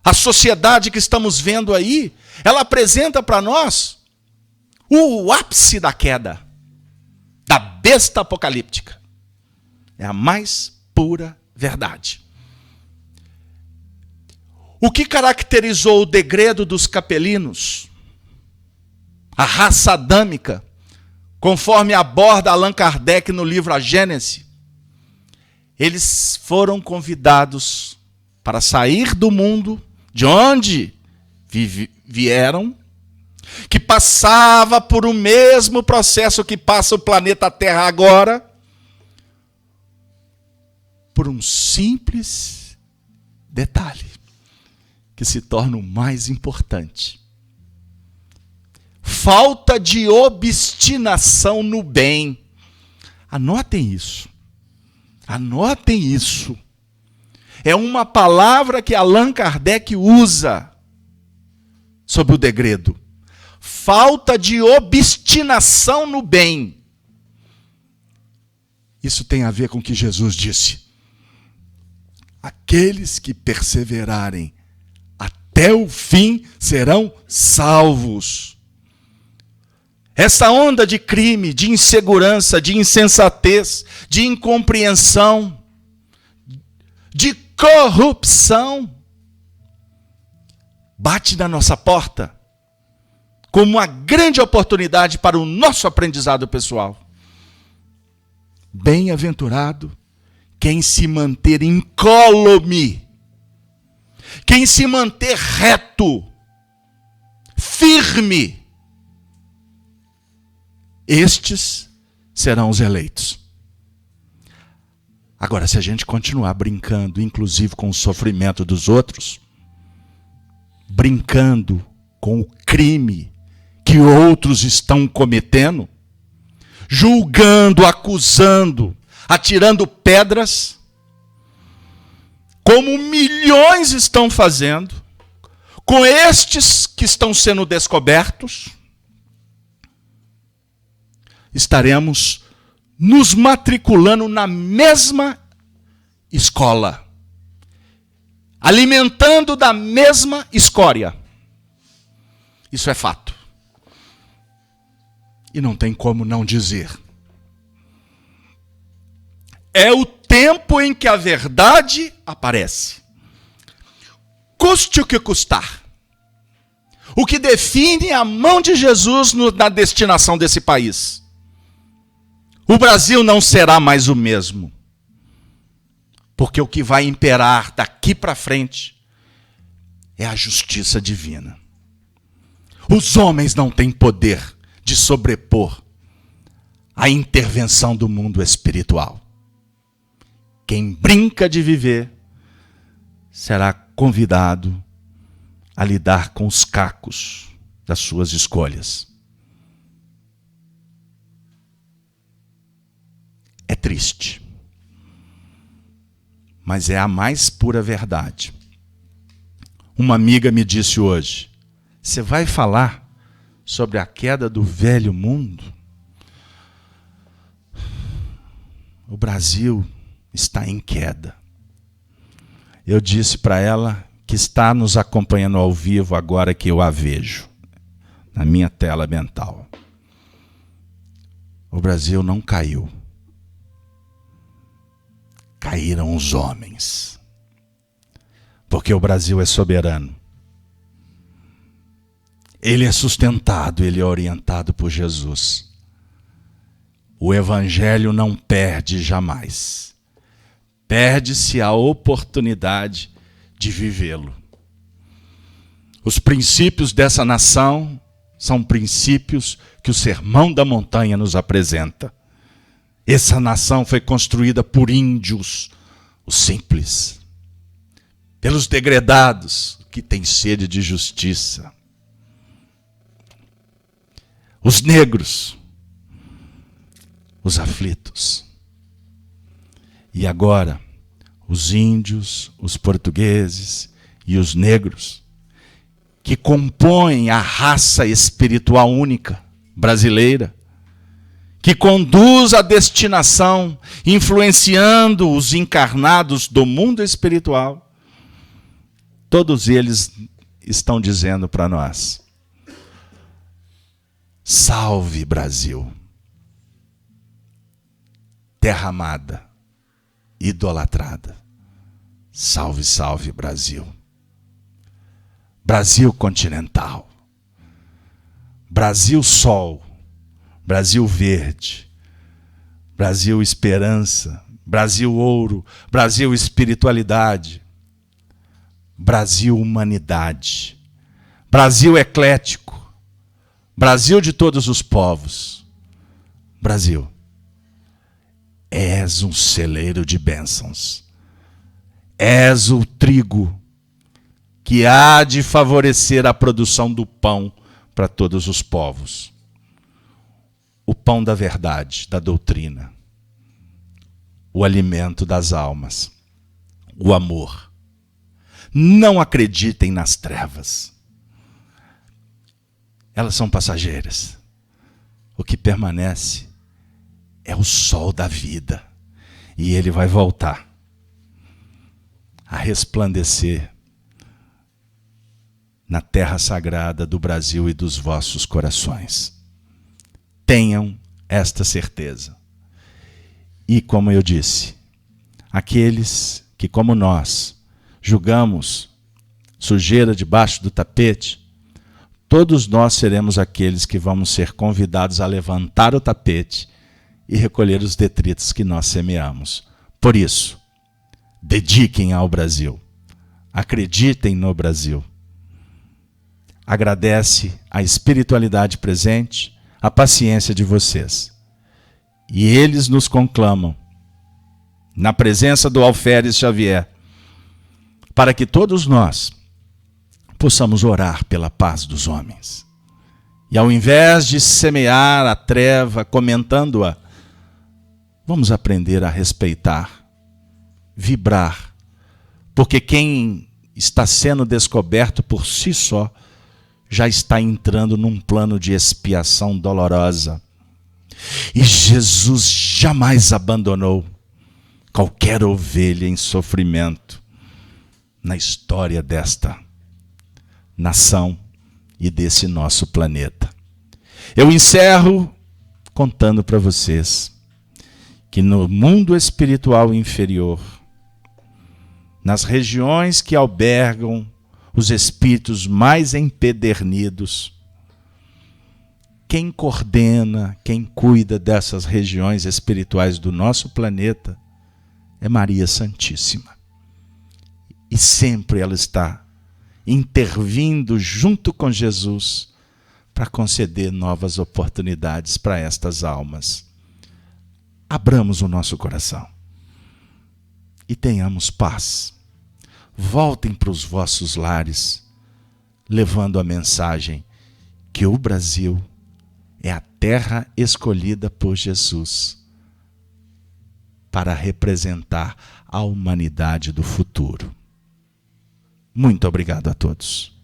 A sociedade que estamos vendo aí, ela apresenta para nós o ápice da queda, da besta apocalíptica. É a mais pura verdade. O que caracterizou o degredo dos capelinos, a raça adâmica, conforme aborda Allan Kardec no livro A Gênese, eles foram convidados para sair do mundo de onde vieram, que passava por o mesmo processo que passa o planeta Terra agora, por um simples detalhe, que se torna o mais importante. Falta de obstinação no bem. Anotem isso. Anotem isso. É uma palavra que Allan Kardec usa sobre o degredo. Falta de obstinação no bem. Isso tem a ver com o que Jesus disse. Aqueles que perseverarem até o fim serão salvos. Essa onda de crime, de insegurança, de insensatez, de incompreensão, de corrupção, bate na nossa porta como uma grande oportunidade para o nosso aprendizado pessoal. Bem-aventurado quem se manter incólume, quem se manter reto, firme. Estes serão os eleitos. Agora, se a gente continuar brincando, inclusive com o sofrimento dos outros, brincando com o crime que outros estão cometendo, julgando, acusando, atirando pedras, como milhões estão fazendo, com estes que estão sendo descobertos, estaremos nos matriculando na mesma escola, alimentando da mesma escória. Isso é fato. E não tem como não dizer. É o tempo em que a verdade aparece. Custe o que custar. O que define a mão de Jesus na destinação desse país. O Brasil não será mais o mesmo. Porque o que vai imperar daqui para frente é a justiça divina. Os homens não têm poder de sobrepor a intervenção do mundo espiritual. Quem brinca de viver será convidado a lidar com os cacos das suas escolhas. É triste, mas é a mais pura verdade. Uma amiga me disse hoje: você vai falar sobre a queda do velho mundo? O Brasil está em queda. Eu disse para ela que está nos acompanhando ao vivo agora que eu a vejo, na minha tela mental. O Brasil não caiu. Caíram os homens. Porque o Brasil é soberano. Ele é sustentado, ele é orientado por Jesus. O Evangelho não perde jamais. Perde-se a oportunidade de vivê-lo. Os princípios dessa nação são princípios que o Sermão da Montanha nos apresenta. Essa nação foi construída por índios, os simples, pelos degredados, que têm sede de justiça, os negros, os aflitos. E agora, os índios, os portugueses e os negros, que compõem a raça espiritual única brasileira, que conduz a destinação, influenciando os encarnados do mundo espiritual, todos eles estão dizendo para nós: salve Brasil, terra amada, idolatrada. Salve, salve Brasil. Brasil continental. Brasil sol. Brasil verde. Brasil esperança. Brasil ouro. Brasil espiritualidade. Brasil humanidade. Brasil eclético. Brasil de todos os povos. Brasil, és um celeiro de bênçãos. És o trigo que há de favorecer a produção do pão para todos os povos. O pão da verdade, da doutrina. O alimento das almas. O amor. Não acreditem nas trevas. Elas são passageiras. O que permanece é o sol da vida. E ele vai voltar a resplandecer na terra sagrada do Brasil e dos vossos corações. Tenham esta certeza. E como eu disse, aqueles que, como nós, julgamos sujeira debaixo do tapete, todos nós seremos aqueles que vamos ser convidados a levantar o tapete e recolher os detritos que nós semeamos. Por isso, dediquem ao Brasil. Acreditem no Brasil. Agradece a espiritualidade presente, a paciência de vocês. E eles nos conclamam, na presença do Alferes Xavier, para que todos nós possamos orar pela paz dos homens. E ao invés de semear a treva, comentando-a, vamos aprender a respeitar, vibrar, porque quem está sendo descoberto por si só já está entrando num plano de expiação dolorosa. E Jesus jamais abandonou qualquer ovelha em sofrimento na história desta nação e desse nosso planeta. Eu encerro contando para vocês que no mundo espiritual inferior, nas regiões que albergam os espíritos mais empedernidos, quem coordena, quem cuida dessas regiões espirituais do nosso planeta é Maria Santíssima. E sempre ela está intervindo junto com Jesus para conceder novas oportunidades para estas almas. Abramos o nosso coração e tenhamos paz. Voltem para os vossos lares, levando a mensagem que o Brasil é a terra escolhida por Jesus para representar a humanidade do futuro. Muito obrigado a todos.